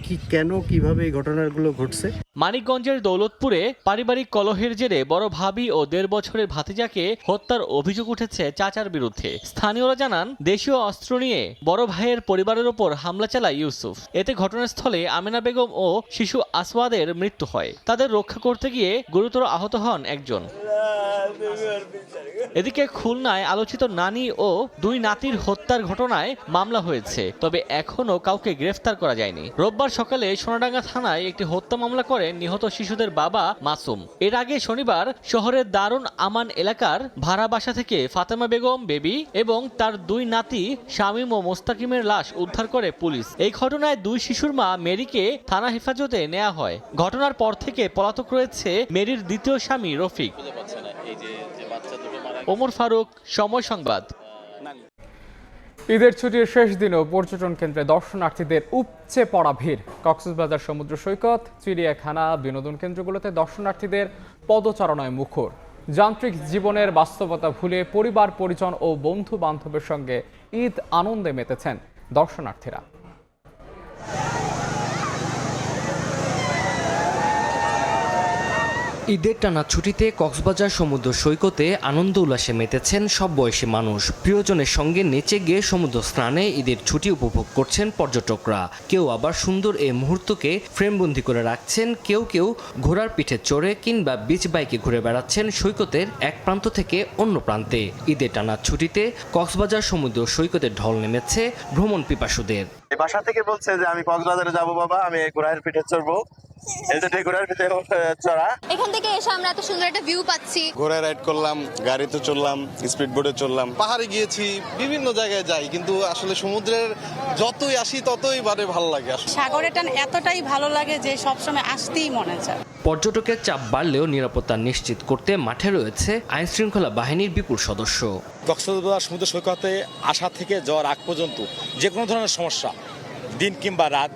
কিভাবে এই ঘটনাগুলো ঘটছে। মানিকগঞ্জের দৌলতপুরে পারিবারিক কলহের জেরে বড় ভাবি ও 1.5 বছরের ভাতিজাকে হত্যার অভিযোগ উঠেছে চাচার বিরুদ্ধে। স্থানীয়রা জানান দেশীয় অস্ত্র নিয়ে বড় ভাইয়ের পরিবারের ওপর হামলা চালায় ইউসুফ। এতে ঘটনাস্থলে আমেনা বেগম ও শিশু আসওয়াদের মৃত্যু হয়। তাদের রক্ষা করতে গিয়ে গুরুতর আহত হন একজন। এদিকে খুলনায় আলোচিত নানি ও 2 নাতির হত্যার ঘটনায় মামলা হয়েছে, তবে এখনো কাউকে গ্রেফতার করা যায়নি। রোববার সকালে সোনাডাঙ্গা থানায় একটি হত্যা মামলা করেন নিহত শিশুদের বাবা মাসুম। এর আগে শনিবার শহরের দারুন আমান এলাকার ভাড়া বাসা থেকে ফাতেমা বেগম বেবি এবং তার 2 নাতি শামীম ও মোস্তাকিমের লাশ উদ্ধার করে পুলিশ। এই ঘটনায় 2 শিশুর মা মেরিকে থানা হেফাজতে নেওয়া হয়। ঘটনার পর থেকে পলাতক রয়েছে মেরির দ্বিতীয় স্বামী রফিক। ওমর ফারুক, সময় সংবাদ। ঈদের ছুটির শেষ দিনেও পর্যটন কেন্দ্রে দর্শনার্থীদের উপচে পড়া ভিড়। কক্সবাজার সমুদ্র সৈকত, চিড়িয়াখানা, বিনোদন কেন্দ্রগুলোতে দর্শনার্থীদের পদচারণায় মুখর। যান্ত্রিক জীবনের বাস্তবতা ভুলে পরিবার পরিজন ও বন্ধু বান্ধবের সঙ্গে ঈদ আনন্দে মেতেছেন দর্শনার্থীরা। ঈদের টানা ছুটিতে কক্সবাজার সমুদ্র সৈকতে আনন্দ উল্লাসে মেতেছেন সব বয়সী মানুষ। প্রিয়জনের সঙ্গে নেচে গিয়ে সমুদ্র স্নানে ঈদের ছুটি উপভোগ করছেন পর্যটকরা। কেউ আবার সুন্দর এই মুহূর্তকে ফ্রেমবন্দি করে রাখছেন, কেউ ঘোড়ার পিঠে চড়ে কিংবা বিচ বাইকে ঘুরে বেড়াচ্ছেন সৈকতের এক প্রান্ত থেকে অন্য প্রান্তে। ঈদের টানা ছুটিতে কক্সবাজার সমুদ্র সৈকতে ঢল নেমেছে ভ্রমণ পিপাসুদের। বাসা থেকে বলছে যে আমি কক্সবাজারে যাবো বাবা, আমি ঘোড়ার পিঠে চড়বো। এখান থেকে এসে আমরা এত সুন্দর একটা ভিউ পাচ্ছি। ঘোড়ায় রাইড করলাম, গাড়িতে চললাম, স্পিড বোটে চললাম, পাহাড়ে গিয়েছি, বিভিন্ন জায়গায় যাই, কিন্তু আসলে সমুদ্রের যতই আসি ততই ভালো লাগে। সাগরের টান এতটাই ভালো লাগে যে সবসময় আসতেই মনে চায়। পর্যটকের চাপ বাড়লেও নিরাপত্তা নিশ্চিত করতে মাঠে রয়েছে আইন শৃঙ্খলা বাহিনীর বিপুল সদস্য। কক্সবাজার সমুদ্র সৈকতে আসা থেকে যাওয়ার আগ পর্যন্ত যে কোনো ধরনের সমস্যা, দিন কিংবা রাত,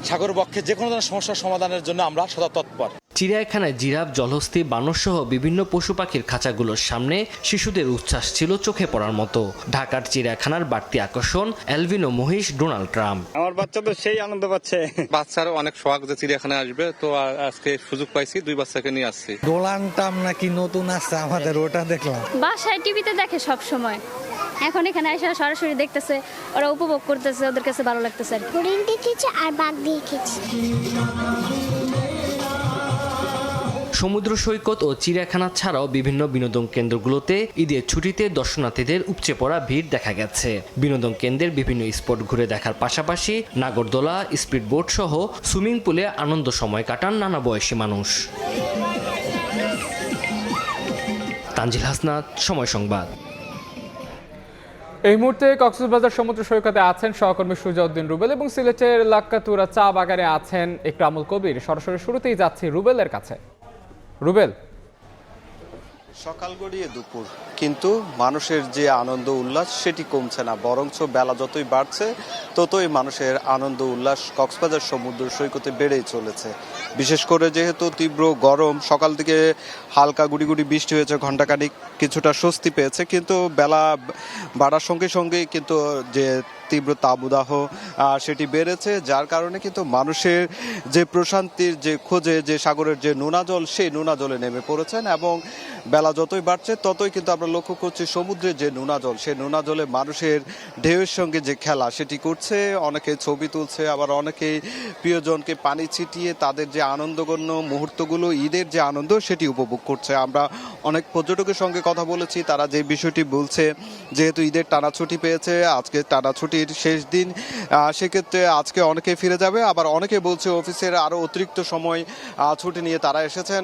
সাগর বক্ষে যে কোনো ধরনের সমস্যার সমাধানের জন্য আমরা সদা তৎপর। চিড়িয়াখানায় জিরাফ, জলহস্তি, বানর সহ বিভিন্ন পশু পাখির খাঁচাগুলোর সামনে শিশুদের উচ্ছ্বাস ছিল চোখে পড়ার মতো। ঢাকার চিড়িয়াখানার বাড়তি আকর্ষণ অ্যালবিনো মহিষ ডোনাল্ড ট্রাম্প। আমার বাচ্চা তো সেই আনন্দ পাচ্ছে। বাচ্চারও অনেক শখ যে চিড়িয়াখানায় আসবে, তো আজকে সুযোগ পাইছি, 2 বাচ্চাকে নিয়ে আসছি। ডোনাল্ড ট্রাম্প নাকি নতুন আসছে আমাদের, ওটা দেখলাম। বাসায় টিভিতে দেখে সব সময়, এখন এখানে এসে সরাসরি দেখতেছে, ওরা উপভোগ করতেছে, ওদের কাছে ভালো লাগতেছে। হরিণ দেখেছি আর বাঘ দেখেছি। সমুদ্র সৈকত ও চিড়িয়াখানা ছাড়াও বিভিন্ন বিনোদন কেন্দ্রগুলোতে ঈদের ছুটিতে দর্শনার্থীদের উপচে পড়া ভিড় দেখা গেছে। বিনোদন কেন্দ্রের বিভিন্ন স্পট ঘুরে দেখার পাশাপাশি নাগরদোলা, স্পিড বোট সহ সুইমিং পুলে আনন্দ সময় কাটান নানা বয়সী মানুষ। তানজিল হাসনাত, সময় সংবাদ। এই মুহূর্তে কক্সবাজার সমুদ্র সৈকতে আছেন সহকর্মী সুজাউদ্দিন রুবেল এবং সিলেটের লাক্কাতুরা চা বাগানে আছেন ইকরামুল কবির। সরাসরি শুরুতেই যাচ্ছি রুবেলের কাছে। রুবেল, সকাল গড়িয়ে দুপুর, কিন্তু মানুষের যে আনন্দ উল্লাস সেটি কমছে না, বরঞ্চ বেলা যতই বাড়ছে ততই মানুষের আনন্দ উল্লাস কক্সবাজার সমুদ্র সৈকতে বেড়েই চলেছে। বিশেষ করে যেহেতু তীব্র গরম, সকাল থেকে হালকা গুড়ি গুড়ি বৃষ্টি হয়েছে, ঘণ্টাখানিক কিছুটা স্বস্তি পেয়েছে, কিন্তু বেলা বাড়ার সঙ্গে সঙ্গে কিন্তু যে তীব্র তাপদাহ সেটি বেড়েছে, যার কারণে কিন্তু মানুষের যে প্রশান্তির যে খোঁজে যে সাগরের যে নোনা জল, সেই নোনা জলে নেমে পড়েছেন। এবং বেলা যতই বাড়ছে ততই কিন্তু আমরা লক্ষ্য করছি সমুদ্রের যে নোনা জল, সেই নোনা জলে মানুষের ঢেউয়ের সঙ্গে যে খেলা সেটি করছে। অনেকে ছবি তুলছে, আবার অনেকেই প্রিয়জনকে পানি ছিটিয়ে তাদের যে আনন্দঘন মুহূর্তগুলো, ঈদের যে আনন্দ সেটি উপভোগ করছে। আমরা অনেক পর্যটকের সঙ্গে কথা বলেছি, তারা যে বিষয়টি বলছে, যেহেতু ঈদের টানা ছুটি পেয়েছে, আজকে টানা ছুটির শেষ দিন, সেক্ষেত্রে আজকে অনেকে ফিরে যাবে, আবার অনেকে বলছে অফিসের আরও অতিরিক্ত সময় ছুটি নিয়ে তারা এসেছেন।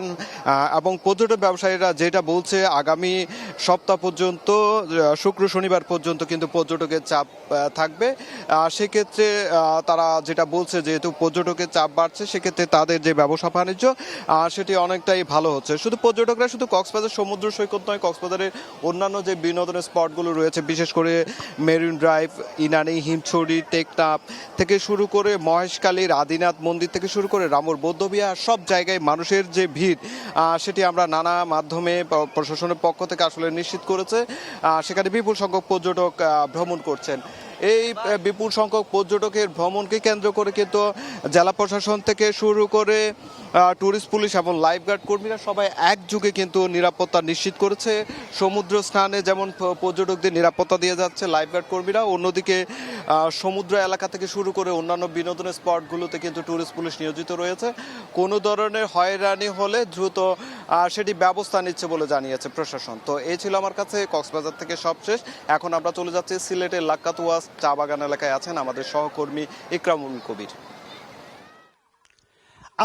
এবং পর্যটক ব্যবসায়ীরা যে যেটা বলছে আগামী সপ্তাহ পর্যন্ত শুক্র শনিবার পর্যন্ত কিন্তু পর্যটকের চাপ থাকবে। সেক্ষেত্রে তারা যেটা বলছে যেহেতু পর্যটকের চাপ বাড়ছে সেক্ষেত্রে তাদের যে ব্যবসা বাণিজ্য সেটি অনেকটাই ভালো হচ্ছে। শুধু পর্যটকরা শুধু কক্সবাজার সমুদ্র সৈকত নয়, কক্সবাজারের অন্যান্য যে বিনোদনের স্পটগুলো রয়েছে বিশেষ করে মেরিন ড্রাইভ, ইনানি, হিমছড়ি, টেকনাফ থেকে শুরু করে মহেশখালীর আদিনাথ মন্দির থেকে শুরু করে রামুর বৌদ্ধবিহার সব জায়গায় মানুষের যে ভিড় সেটি আমরা নানা মাধ্যমে প্রশাসনের পক্ষ থেকে আসলে নিশ্চিত করেছে। সেখানে বিপুল সংখ্যক পর্যটক ভ্রমণ করছেন। এই বিপুল সংখ্যক পর্যটকের ভ্রমণকে কেন্দ্র করে কিন্তু জেলা প্রশাসন থেকে শুরু করে ট্যুরিস্ট পুলিশ এবং লাইফগার্ড কর্মীরা সবাই একযোগে কিন্তু নিরাপত্তা নিশ্চিত করেছে। সমুদ্র স্নানে যেমন পর্যটকদের নিরাপত্তা দিয়ে যাচ্ছে লাইফগার্ড কর্মীরা, অন্যদিকে সমুদ্র এলাকা থেকে শুরু করে অন্যান্য বিনোদনের স্পটগুলোতে কিন্তু ট্যুরিস্ট পুলিশ নিয়োজিত রয়েছে। কোনো ধরনের হয়রানি হলে দ্রুত সেটি ব্যবস্থা নিচ্ছে বলে জানিয়েছে প্রশাসন। তো এই ছিল আমার কাছে কক্সবাজার থেকে সবশেষ। এখন আমরা চলে যাচ্ছি সিলেটের লাক্কাতুয়া চা বাগান এলাকায় আছেন আমাদের সহকর্মী ইকরামুল কবির।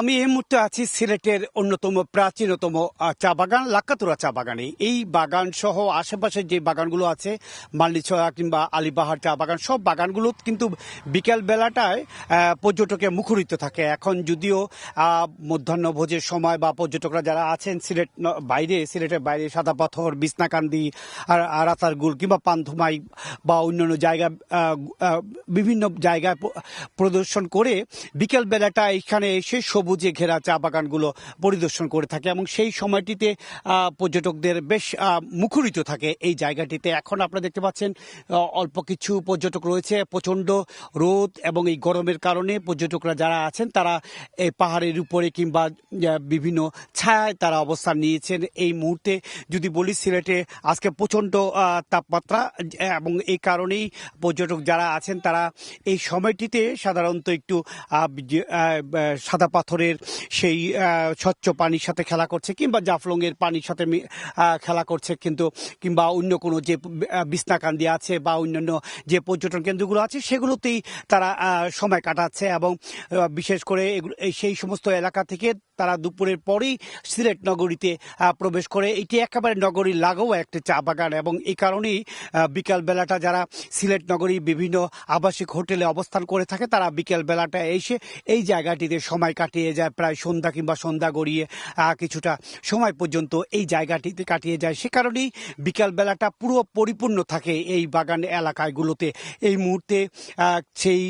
আমি এই মুহূর্তে আছি সিলেটের অন্যতম প্রাচীনতম চা বাগান লাক্কাতুরা চা বাগানে। এই বাগান সহ আশেপাশের যে বাগানগুলো আছে মাল্লিছড়া কিংবা আলিবাহার চা বাগান সব বাগানগুলো কিন্তু বিকেল বেলাটায় পর্যটকে মুখরিত থাকে। এখন যদিও মধ্যাহ্নভোজের সময় বা পর্যটকরা যারা আছেন সিলেটের বাইরে সাদা পাথর, বিছনাকান্দি, রাতারগুল কিংবা পান্থমাই বা অন্যান্য জায়গা বিভিন্ন জায়গায় প্রদর্শন করে বিকেল বেলাটা এখানে এসে সবুজে ঘেরা চা বাগানগুলো পরিদর্শন করে থাকে এবং সেই সময়টিতে পর্যটকদের বেশ মুখরিত থাকে এই জায়গাটিতে। এখন আপনারা দেখতে পাচ্ছেন অল্প কিছু পর্যটক রয়েছে। প্রচণ্ড রোদ এবং এই গরমের কারণে পর্যটকরা যারা আছেন তারা এই পাহাড়ের উপরে কিংবা বিভিন্ন ছায়ায় তারা অবস্থান নিয়েছেন। এই মুহূর্তে যদি বলি সিলেটে আজকে প্রচণ্ড তাপমাত্রা এবং এই কারণেই পর্যটক যারা আছেন তারা এই সময়টিতে সাধারণত একটু সাদা পাথরের সেই স্বচ্ছ পানির সাথে খেলা করছে কিংবা জাফলংয়ের পানির সাথে খেলা করছে, কিন্তু কিংবা অন্য কোনো যে বিছনাকান্দি আছে বা অন্যান্য যে পর্যটন কেন্দ্রগুলো আছে সেগুলোতেই তারা সময় কাটাচ্ছে এবং বিশেষ করে সেই সমস্ত এলাকা থেকে তারা দুপুরের পরেই সিলেট নগরীতে প্রবেশ করে। এটি একেবারে নগরীর লাগোয়া একটি চা বাগান এবং এই কারণেই বিকাল বেলাটা যারা সিলেট নগরী বিভিন্ন আবাসিক হোটেলে অবস্থান করে থাকে তারা বিকেল বেলাটা এসে এই জায়গাটিতে সময় কাটিয়ে যায়। প্রায় সন্ধ্যা কিংবা সন্ধ্যা গড়িয়ে কিছুটা সময় পর্যন্ত এই জায়গাটিতে কাটিয়ে যায়। সে কারণেই বিকাল বেলাটা পুরো পরিপূর্ণ থাকে এই বাগান এলাকাগুলোতে। এই মুহূর্তে সেই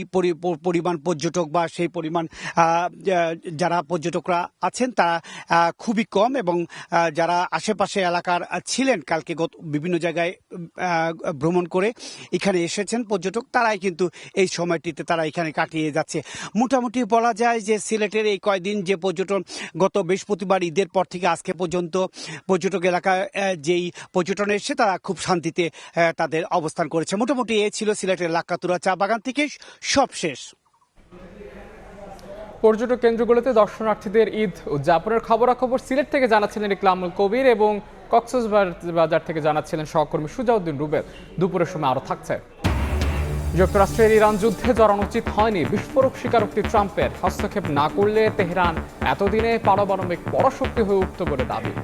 পরিমাণ পর্যটক বা সেই পরিমাণ যারা পর্যটকরা আছেন তারা খুবই কম এবং যারা আশেপাশে এলাকার ছিলেন কালকে বিভিন্ন জায়গায় ভ্রমণ করে এখানে এসেছেন পর্যটক তারাই কিন্তু এই সময়টিতে তারা এখানে কাটিয়ে যাচ্ছে। মোটামুটি বলা যায় যে সিলেটের এই কয়দিন যে পর্যটন গত বৃহস্পতিবার ঈদের পর থেকে আজকে পর্যন্ত পর্যটক এলাকায় যেই পর্যটন এসছে তারা খুব শান্তিতে তাদের অবস্থান করেছে। মোটামুটি এই ছিল সিলেটের লাক্কাতুরা চা বাগান থেকে সব শেষ। পর্যটক কেন্দ্রগুলোতে দর্শনার্থীদের ঈদ উদযাপনের খবরাখবর সিলেট থেকে জানাচ্ছিলেন ইকরামুল কবির এবং কক্সবাজার থেকে জানাচ্ছিলেন সহকর্মী সুজাউদ্দিন রুবেল। দুপুরের সময় আরও থাকছে। যুক্তরাষ্ট্রের ইরান যুদ্ধে জড়ানো উচিত হয়নি, বিস্ফোরক স্বীকারোক্তি ট্রাম্পের। হস্তক্ষেপ না করলে তেহরান এতদিনে পারমাণবিক পরাশক্তি হয়ে উঠত বলে দাবি।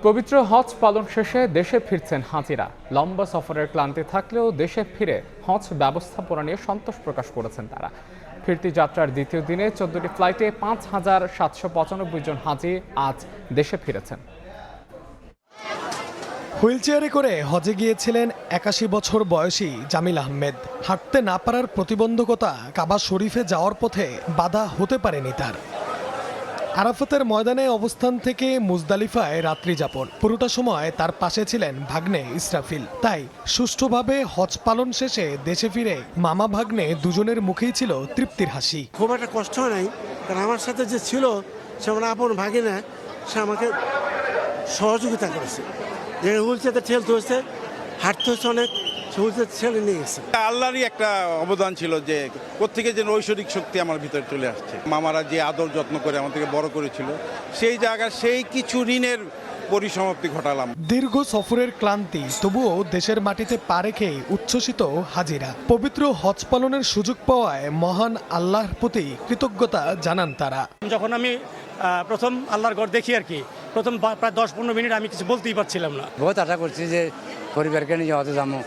পবিত্র হজ পালন শেষে দেশে ফিরছেন হাজিরা। লম্বা সফরের ক্লান্তি থাকলেও দেশে ফিরে হজ ব্যবস্থাপনা নিয়ে সন্তোষ প্রকাশ করেছেন তারা। ফিরতি যাত্রার দ্বিতীয় দিনে 14টি ফ্লাইটে 5,795 জন হাজি আজ দেশে ফিরেছেন। হুইলচেয়ারে করে হজে গিয়েছিলেন 81 বছর বয়সী জামিল আহমেদ। হাঁটতে না পারার প্রতিবন্ধকতা কাবা শরীফে যাওয়ার পথে বাধা হতে পারেনি তার। আরাফাতের ময়দানে অবস্থান থেকে মুজদালিফায় রাত্রি যাপন, পুরোটা সময় তার পাশে ছিলেন ভাগ্নে ইসরাফিল। তাই সুষ্ঠুভাবে হজ পালন শেষে দেশে ফিরে মামা ভাগ্নে দুজনের মুখেই ছিল তৃপ্তির হাসি। খুব একটা কষ্ট হয় নাই, কারণ আমার সাথে যে ছিল সে আমার আপন ভাগিনা, সে আমাকে সহযোগিতা করেছে। যে হুইলচেয়ারতে ঠেলতে হয়েছে, হাঁটতে হয়েছে অনেক, ছেলে নিয়ে গেছে। আল্লাহরই একটা অবদান ছিল যে প্রত্যেকে যেন ঐশ্বরিক শক্তি আমার ভিতরে চলে আসছে। মামারা যে আদর যত্ন করে আমাদেরকে বড় করেছিল, সেই জায়গায় সেই কিছু ঋণের পরিসমাপ্তি ঘটালাম। দীর্ঘ সফরের ক্লান্তি তবুও দেশের মাটিতে পা রেখে উচ্ছ্বসিত হাজিরা। পবিত্র হজ পালনের সুযোগ পাওয়ায় মহান আল্লাহর প্রতি কৃতজ্ঞতা জানান তারা। যখন আমি প্রথম আল্লাহর ঘর দেখি আর কি, প্রথম প্রায় 10-15 মিনিট আমি কিছু বলতেই পারছিলাম না। বহুত আশা করছি যে পরিবারকে নিয়ে হতে যাবো,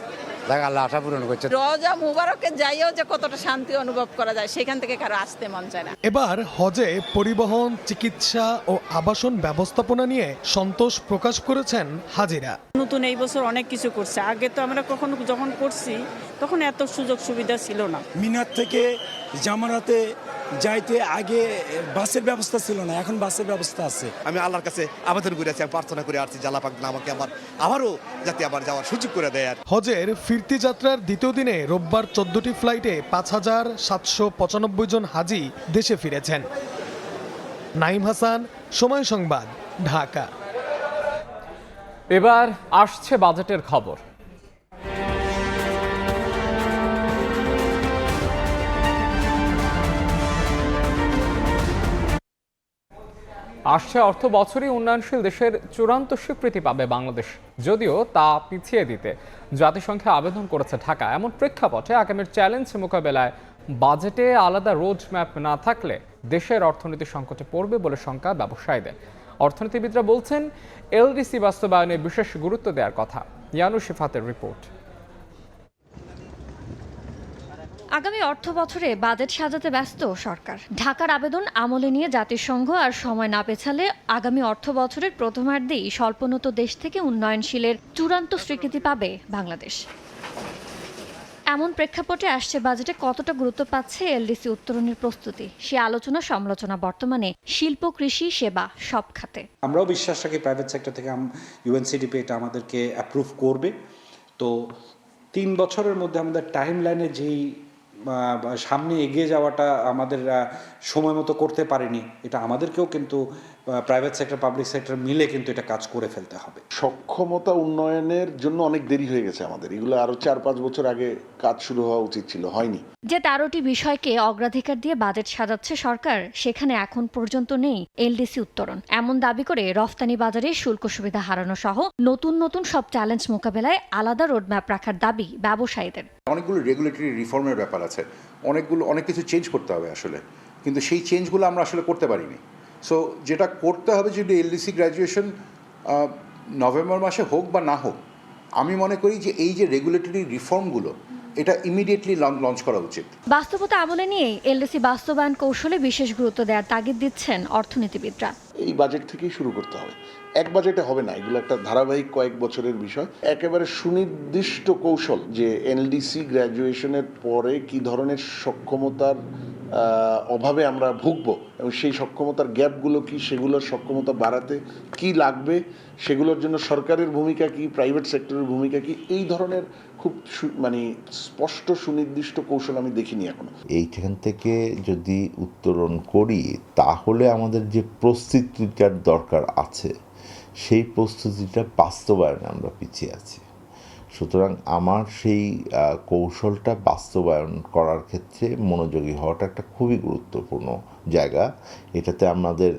আল্লাহ আশা পূরণ করছে। রওজা মুবারকে যাইও যে কতটা শান্তি অনুভব করা যায়, সেখান থেকে কারো আসতে মন চায় না। এবার হজে পরিবহন, চিকিৎসা ও আবাসন ব্যবস্থাপনা নিয়ে সন্তোষ প্রকাশ করেছেন হাজিরা। নতুন এই বছর অনেক কিছু করছে, আগে তো আমরা কখনো যখন করছি তখন এত সুযোগ সুবিধা ছিল না। মিনার থেকে জামারাতে যাইতে আগে বাসের ব্যবস্থা ছিল না, এখন বাসের ব্যবস্থা আছে। আমি আল্লাহর কাছে আবেদন করে আছি, আমি প্রার্থনা করে আসছি যে আল্লাহ পাক আমাকে আবারও যাতে আবার যাওয়ার সুযোগ করে দেয়। হজের ফিরতি যাত্রার দ্বিতীয় দিনে রোববার 14টি ফ্লাইটে 5,795 জন হাজি দেশে ফিরেছেন। নাইম হাসান, সময় সংবাদ, ঢাকা। এবার আসছে বাজেটের খবর। আসছে অর্থ বছরই উন্নয়নশীল দেশের চূড়ান্ত স্বীকৃতি পাবে বাংলাদেশ, যদিও তা পিছিয়ে দিতে জাতিসংঘে আবেদন করেছে ঢাকা। এমন প্রেক্ষাপটে আগামীর চ্যালেঞ্জ মোকাবেলায় বাজেটে আলাদা রোড ম্যাপ না থাকলে দেশের অর্থনীতি সংকটে পড়বে বলে শঙ্কা ব্যবসায়ীদের। অর্থনীতিবিদরা বলছেন এলডিসি বাস্তবায়নে বিশেষ গুরুত্ব দেওয়ার কথা। ইয়ানু শিফাতের রিপোর্ট। আগামী অর্থ বছরে বাজেট সাজাতে ব্যস্ত সরকার। ঢাকার আবেদন আমলে নিয়ে জাতিসংঘ আর সময় না পেছালে আগামী অর্থ বছরের প্রথমার্ধেই স্বল্পোন্নত দেশ থেকে উন্নয়নশীলের চূড়ান্ত স্বীকৃতি পাবে বাংলাদেশ। এমন প্রেক্ষাপটে আসছে বাজেটে কতটা গুরুত্ব পাচ্ছে এলডিসি উত্তরণের প্রস্তুতি, সে আলোচনা সমালোচনা বর্তমানে শিল্প, কৃষি, সেবা সব খাতে। আমরাও বিশ্বাস রাখি প্রাইভেট সেক্টর থেকে ইউএনসিডিপি এটা আমাদেরকে অ্যাপ্রুভ করবে। তো 3 বছরের মধ্যে আমাদের টাইম লাইনে যেই সামনে এগিয়ে যাওয়াটা আমাদের সময় মতো করতে পারিনি, এটা আমাদেরকেও কিন্তু প্রাইভেট সেক্টর, পাবলিক সেক্টর মিলে কিন্তু এটা কাজ করে ফেলতে হবে। সক্ষমতা উন্নয়নের জন্য অনেক দেরি হয়ে গেছে আমাদের, এগুলো আরো 4-5 বছর আগে কাজ শুরু হওয়া উচিত ছিল, হয়নি। যে 13টি বিষয়কে অগ্রাধিকার দিয়ে বাজেট সাজাচ্ছে সরকার, সেখানে এখন পর্যন্ত নেই এলডিসি উত্তরণ। এমন দাবি করে রফতানি বাজারে শুল্ক সুবিধা হারানো সহ নতুন নতুন সব চ্যালেঞ্জ মোকাবেলায় আলাদা রোডম্যাপ রাখার দাবি ব্যবসায়ীদের। অনেকগুলো রেগুলেটরি রিফর্মের ব্যাপার আছে, অনেক কিছু চেঞ্জ করতে হবে আসলে, কিন্তু সেই চেঞ্জগুলো আমরা আসলে করতে পারিনি। সো যেটা করতে হবে, যদি এলডিসি গ্র্যাজুয়েশন নভেম্বর মাসে হোক বা না হোক, আমি মনে করি যে এই যে রেগুলেটরি রিফর্মগুলো এটা ইমিডিয়েটলি লঞ্চ করা উচিত। বাস্তবতা আমলে নিয়ে এলডিসি বাস্তবায়ন কৌশলে বিশেষ গুরুত্ব দেওয়ার তাগিদ দিচ্ছেন অর্থনীতিবিদরা। এই বাজেট থেকেই শুরু করতে হবে, এক বাজেটে হবে না, এগুলো একটা ধারাবাহিক কয়েক বছরের বিষয়। একেবারে সুনির্দিষ্ট কৌশল যে এলডিসি গ্র্যাজুয়েশনের পরে কি ধরনের সক্ষমতার অভাবে আমরা ভুগবো এবং সেই সক্ষমতার গ্যাপগুলো কি, সেগুলোর সক্ষমতা বাড়াতে কি লাগবে, সেগুলোর জন্য সরকারের ভূমিকা কি, প্রাইভেট সেক্টরের ভূমিকা কি, এই ধরনের খুব স্পষ্ট সুনির্দিষ্ট কৌশল আমি দেখিনি এখনো। এইখান থেকে যদি উত্তরণ করি তাহলে আমাদের যে প্রস্তুতিটার দরকার আছে সেই প্রস্তুতিটা বাস্তবায়নে আমরা পিছিয়ে আছি। সুতরাং আমার সেই কৌশলটা বাস্তবায়ন করার ক্ষেত্রে মনোযোগী হওয়াটা একটা খুবই গুরুত্বপূর্ণ জায়গা। এটাতে আমাদের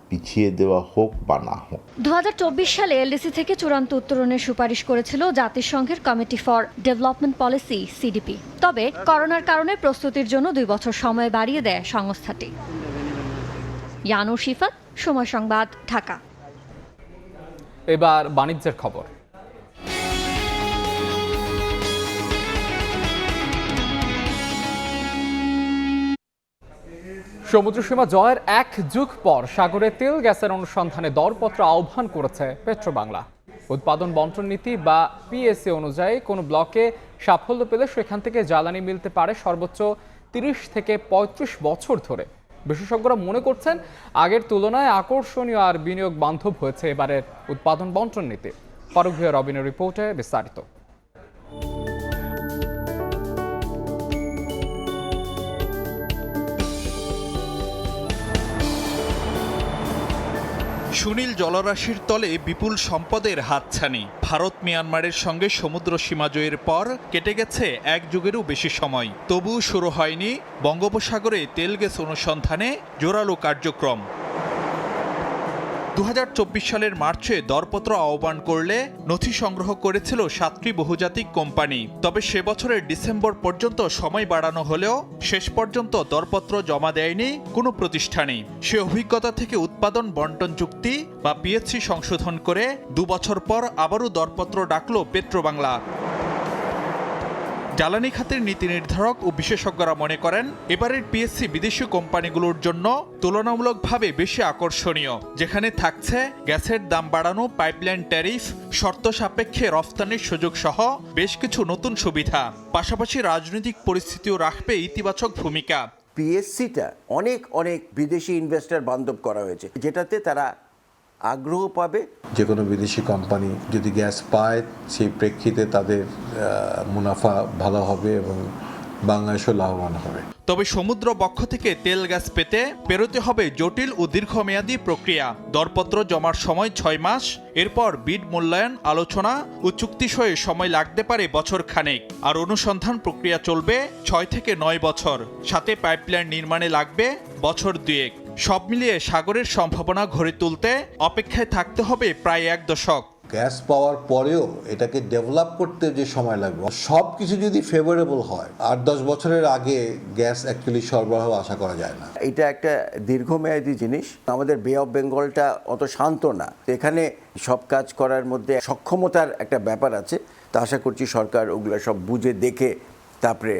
পিছিয়ে দেওয়া হোক বা না হোক। 2024 সালে এলডিসি থেকে চূড়ান্ত উত্তরণের সুপারিশ করেছিল জাতিসংঘের committee for development policy CDP. তবে করোনার কারণে প্রস্তুতির জন্য 2 বছর সময় বাড়িয়ে দেয় সংস্থাটি। ইয়ানু শিফাত, সময় সংবাদ, ঢাকা। এবার বাণিজ্যের খবর। সমুদ্রসীমা জয়ের 1 যুগ পর সাগরে তেল গ্যাসের অনুসন্ধানে দরপত্র আহ্বান করেছে পেট্রোবাংলা। উৎপাদন বন্টন নীতি বা পিএসএ অনুযায়ী কোনো ব্লকে সাফল্য পেলে সেখান থেকে জ্বালানি মিলতে পারে সর্বোচ্চ 30 থেকে 35 বছর ধরে। বিশেষজ্ঞরা মনে করছেন আগের তুলনায় আকর্ষণীয় আর বিনিয়োগ বান্ধব হয়েছে এবারের উৎপাদন বন্টন নীতি। ফারুক ভিয়া রবিনের রিপোর্টে বিস্তারিত। সুনীল জলরাশির তলে বিপুল সম্পদের হাতছানি। ভারত মিয়ানমারের সঙ্গে সমুদ্র সীমা জয়ের পর কেটে গেছে 1 যুগেরও বেশি সময়, তবু শুরু হয়নি বঙ্গোপসাগরে তেল গ্যাস অনুসন্ধানে জোরালো কার্যক্রম। 2024 সালের মার্চে দরপত্র আহ্বান করলে নথি সংগ্রহ করেছিল 7টি বহুজাতিক কোম্পানি। তবে সে বছরের ডিসেম্বর পর্যন্ত সময় বাড়ানো হলেও শেষ পর্যন্ত দরপত্র জমা দেয়নি কোনো প্রতিষ্ঠানই। সে অভিজ্ঞতা থেকে উৎপাদন বন্টন চুক্তি বা পিএসসি সংশোধন করে 2 বছর পর আবারও দরপত্র ডাকল পেট্রোবাংলা। জ্বালানি খাতের নীতি নির্ধারক ও বিশেষজ্ঞরা মনে করেন এবারের পিএসসি বিদেশি কোম্পানিগুলোর জন্য তুলনামূলকভাবে বেশি আকর্ষণীয়, যেখানে থাকছে গ্যাসের দাম বাড়ানো, পাইপলাইন ট্যারিফ, শর্ত সাপেক্ষে রফতানির সুযোগ সহ বেশ কিছু নতুন সুবিধা। পাশাপাশি রাজনৈতিক পরিস্থিতিও রাখবে ইতিবাচক ভূমিকা। পিএসসিটা অনেক বিদেশি ইনভেস্টর বান্ধব করা হয়েছে, যেটাতে তারা আগ্রহ পাবে। যে কোনো বিদেশি কোম্পানি যদি গ্যাস পায় সেই প্রেক্ষিতে তাদের মুনাফা ভালো হবে এবং বাংলাদেশও লাভবান হবে। তবে সমুদ্র বক্ষ থেকে তেল গ্যাস পেতে পেরোতে হবে জটিল ও দীর্ঘমেয়াদী প্রক্রিয়া। দরপত্র জমার সময় 6 মাস, এরপর বিড মূল্যায়ন, আলোচনা ও চুক্তি সয়ে সময় লাগতে পারে বছর খানেক। আর অনুসন্ধান প্রক্রিয়া চলবে 6 থেকে 9 বছর, সাথে পাইপলাইন নির্মাণে লাগবে বছর 2 সব মিলিয়ে সাগরের সম্ভাবনা গড়ে তুলতে অপেক্ষায় থাকতে হবে প্রায় 1 দশক। গ্যাস পাওয়ার পরেও এটাকে ডেভেলপ করতে যে সময় লাগবে, সব কিছু যদি ফেভারেবল হয় 8-10 বছরের আগে গ্যাস অ্যাকচুয়ালি সরবরাহ আশা করা যায় না। এটা একটা দীর্ঘমেয়াদী জিনিস। আমাদের বে অফ বেঙ্গলটা অত শান্ত না, এখানে সব কাজ করার মধ্যে সক্ষমতার একটা ব্যাপার আছে। তা আশা করছি সরকার ওগুলো সব বুঝে দেখে তারপরে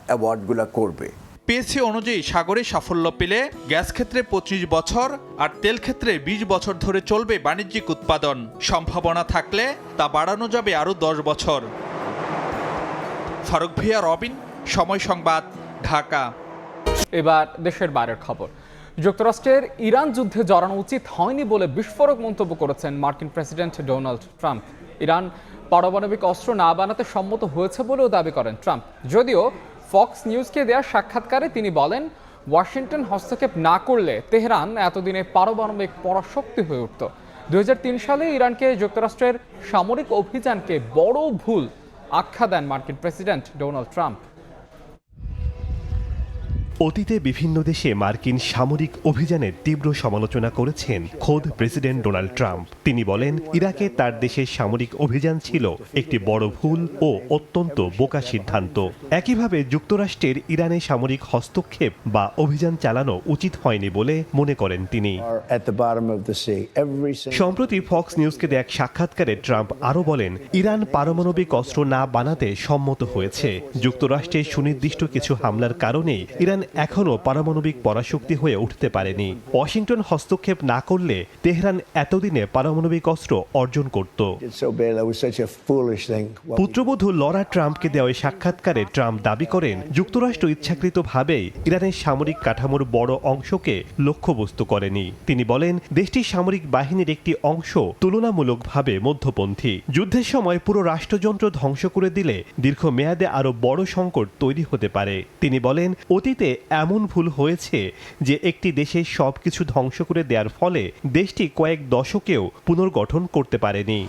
অ্যাওয়ার্ডগুলো করবে। পিএসসি অনুযায়ী সাগরে সাফল্য পেলে গ্যাস ক্ষেত্রে 25 বছর আর তেল ক্ষেত্রে 20 বছর ধরে চলবে বাণিজ্যিক উৎপাদন। সম্ভাবনা থাকলে তা বাড়ানো যাবে আরও 10 বছর। ফারুক ভিয়া, রবিন, সময় সংবাদ, ঢাকা। এবার দেশের বাইরের খবর। যুক্তরাষ্ট্রের ইরান যুদ্ধে জড়ানো উচিত হয়নি বলে বিস্ফোরক মন্তব্য করেছেন মার্কিন প্রেসিডেন্ট ডোনাল্ড ট্রাম্প। ইরান পারমাণবিক অস্ত্র না বানাতে সম্মত হয়েছে বলেও দাবি করেন ট্রাম্প। যদিও ফক্স নিউজকে দেওয়া সাক্ষাৎকারে তিনি বলেন, ওয়াশিংটন হস্তক্ষেপ না করলে তেহরান এতদিনে পারমাণবিক পরাশক্তি হয়ে উঠত। 2003 সালে ইরানকে যুক্তরাষ্ট্রের সামরিক অভিযানকে বড় ভুল আখ্যা দেন মার্কিন প্রেসিডেন্ট ডোনাল্ড ট্রাম্প। অতীতে বিভিন্ন দেশে মার্কিন সামরিক অভিযানের তীব্র সমালোচনা করেছেন খোদ প্রেসিডেন্ট ডোনাল্ড ট্রাম্প। তিনি বলেন, ইরাকে তার দেশের সামরিক অভিযান ছিল একটি বড় ভুল ও অত্যন্ত বোকা সিদ্ধান্ত। একইভাবে যুক্তরাষ্ট্রের ইরানে সামরিক হস্তক্ষেপ বা অভিযান চালানো উচিত হয়নি বলে মনে করেন তিনি। সম্প্রতি ফক্স নিউজকে দেয়া এক সাক্ষাৎকারে ট্রাম্প আরও বলেন, ইরান পারমাণবিক অস্ত্র না বানাতে সম্মত হয়েছে। যুক্তরাষ্ট্রের সুনির্দিষ্ট কিছু হামলার কারণেই ইরান এখনও পারমাণবিক পরাশক্তি হয়ে উঠতে পারেনি। ওয়াশিংটন হস্তক্ষেপ না করলে তেহরান এতদিনে পারমাণবিক অস্ত্র অর্জন করত। পুত্রবধূ লরা ট্রাম্পকে দেওয়া সাক্ষাৎকারে ট্রাম্প দাবি করেন, যুক্তরাষ্ট্র ইচ্ছাকৃতভাবেই ইরানের সামরিক কাঠামোর বড় অংশকে লক্ষ্যবস্তু করেনি। তিনি বলেন, দেশটির সামরিক বাহিনীর একটি অংশ তুলনামূলকভাবে মধ্যপন্থী। যুদ্ধের সময় পুরো রাষ্ট্রযন্ত্র ধ্বংস করে দিলে দীর্ঘমেয়াদে আরও বড় সংকট তৈরি হতে পারে। তিনি বলেন, অতীতে এমন ভুল হয়েছে যে একটি দেশের সবকিছু ধ্বংস করে দেওয়ার ফলে দেশটি কয়েক দশকেও পুনর্গঠন করতে পারেনি।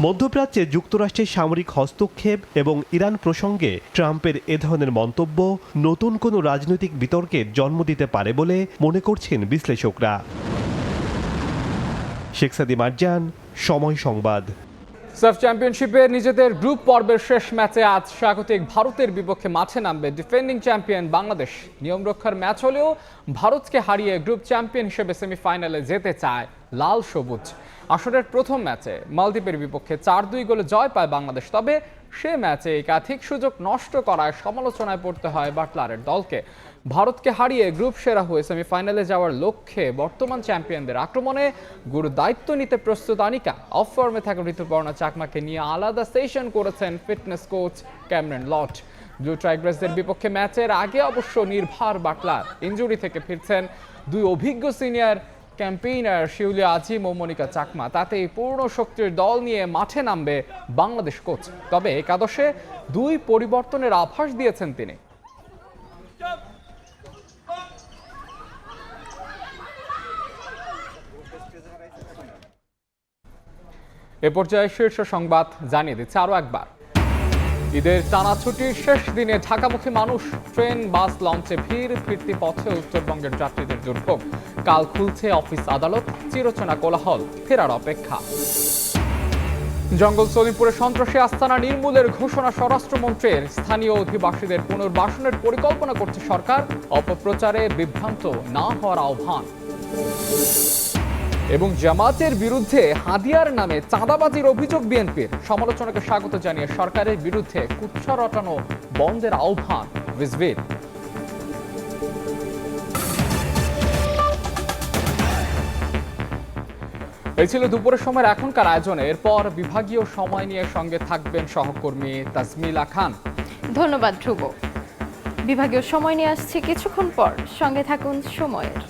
মধ্যপ্রাচ্যে যুক্তরাষ্ট্রের সামরিক হস্তক্ষেপ এবং ইরান প্রসঙ্গে ট্রাম্পের এ ধরনের মন্তব্য নতুন কোনো রাজনৈতিক বিতর্কের জন্ম দিতে পারে বলে মনে করছেন বিশ্লেষকরা। শেখ সাদি মারজান, সময় সংবাদ। সাফ চ্যাম্পিয়নশিপে নিজেদের গ্রুপ পর্বের শেষ ম্যাচে আজ স্বাগতিক ভারতের বিপক্ষে মাঠে নামবে ডিফেন্ডিং চ্যাম্পিয়ন বাংলাদেশ। নিয়ম রক্ষার ম্যাচ হলেও ভারতকে হারিয়ে গ্রুপ চ্যাম্পিয়ন হিসেবে সেমিফাইনালে যেতে চায় লাল সবুজ। আসরের প্রথম ম্যাচে মালদ্বীপের বিপক্ষে 4-2 গোলে জয় পায় বাংলাদেশ। তবে সে ম্যাচে একাধিক সুযোগ নষ্ট করায় সমালোচনায় পড়তে হয় বাটলারের দলকে। ভারতকে হারিয়ে গ্রুপ সেরা হয়ে সেমিফাইনালে যাওয়ার লক্ষ্যে বর্তমান চ্যাম্পিয়নদের আক্রমণে গুরু দায়িত্ব নিতে প্রস্তুত আনিকা। অফ ফর্মে থাকা ঋতুপর্ণা চাকমাকে নিয়ে আলাদা সেশন করেছেন ফিটনেস কোচ ক্যামেরন লট। ব্লু টাইগ্রাসদের বিপক্ষে ম্যাচের আগে অবশ্য নির্ভার বাটলার। ইনজুরি থেকে ফিরছেন 2 অভিজ্ঞ সিনিয়র ক্যাম্পেইনার শিউলি আজিম ও মনিকা চাকমা। তাতেই পূর্ণ শক্তির দল নিয়ে মাঠে নামবে বাংলাদেশ কোচ। তবে একাদশে 2 পরিবর্তনের আভাস দিয়েছেন তিনি। এ পর্যায়ে শীর্ষ সংবাদ জানিয়ে দিচ্ছে আরও একবার। ঈদের টানা ছুটির শেষ দিনে ঢাকামুখী মানুষ, ট্রেন, বাস, লঞ্চে ভিড়, ফিরতি পথে উত্তরবঙ্গের যাত্রীদের দুর্ভোগ। কাল খুলছে অফিস আদালত, চিরচেনা কোলাহল ফেরার অপেক্ষা। জঙ্গল সলিমপুরে সন্ত্রাসী আস্তানা নির্মূলের ঘোষণা স্বরাষ্ট্রমন্ত্রীর। স্থানীয় অধিবাসীদের পুনর্বাসনের পরিকল্পনা করছে সরকার। অপপ্রচারে বিভ্রান্ত না হওয়ার আহ্বান। এবং জামাতের বিরুদ্ধে হাদিয়ার নামে চাঁদাবাজির অভিযোগ বিএনপির। সমালোচনাকে স্বাগত জানিয়ে সরকারের বিরুদ্ধে কুৎসা রটানো বন্ধের আহ্বান রিজভীর। এই ছিল দুপুরের সময়ের এখনকার আয়োজনে। এরপর বিভাগীয় সময় নিয়ে সঙ্গে থাকবেন সহকর্মী তাজমিলা খান। ধন্যবাদ ধ্রুব। বিভাগীয় সময় নিয়ে আসছে কিছুক্ষণ পর, সঙ্গে থাকুন সময়ের।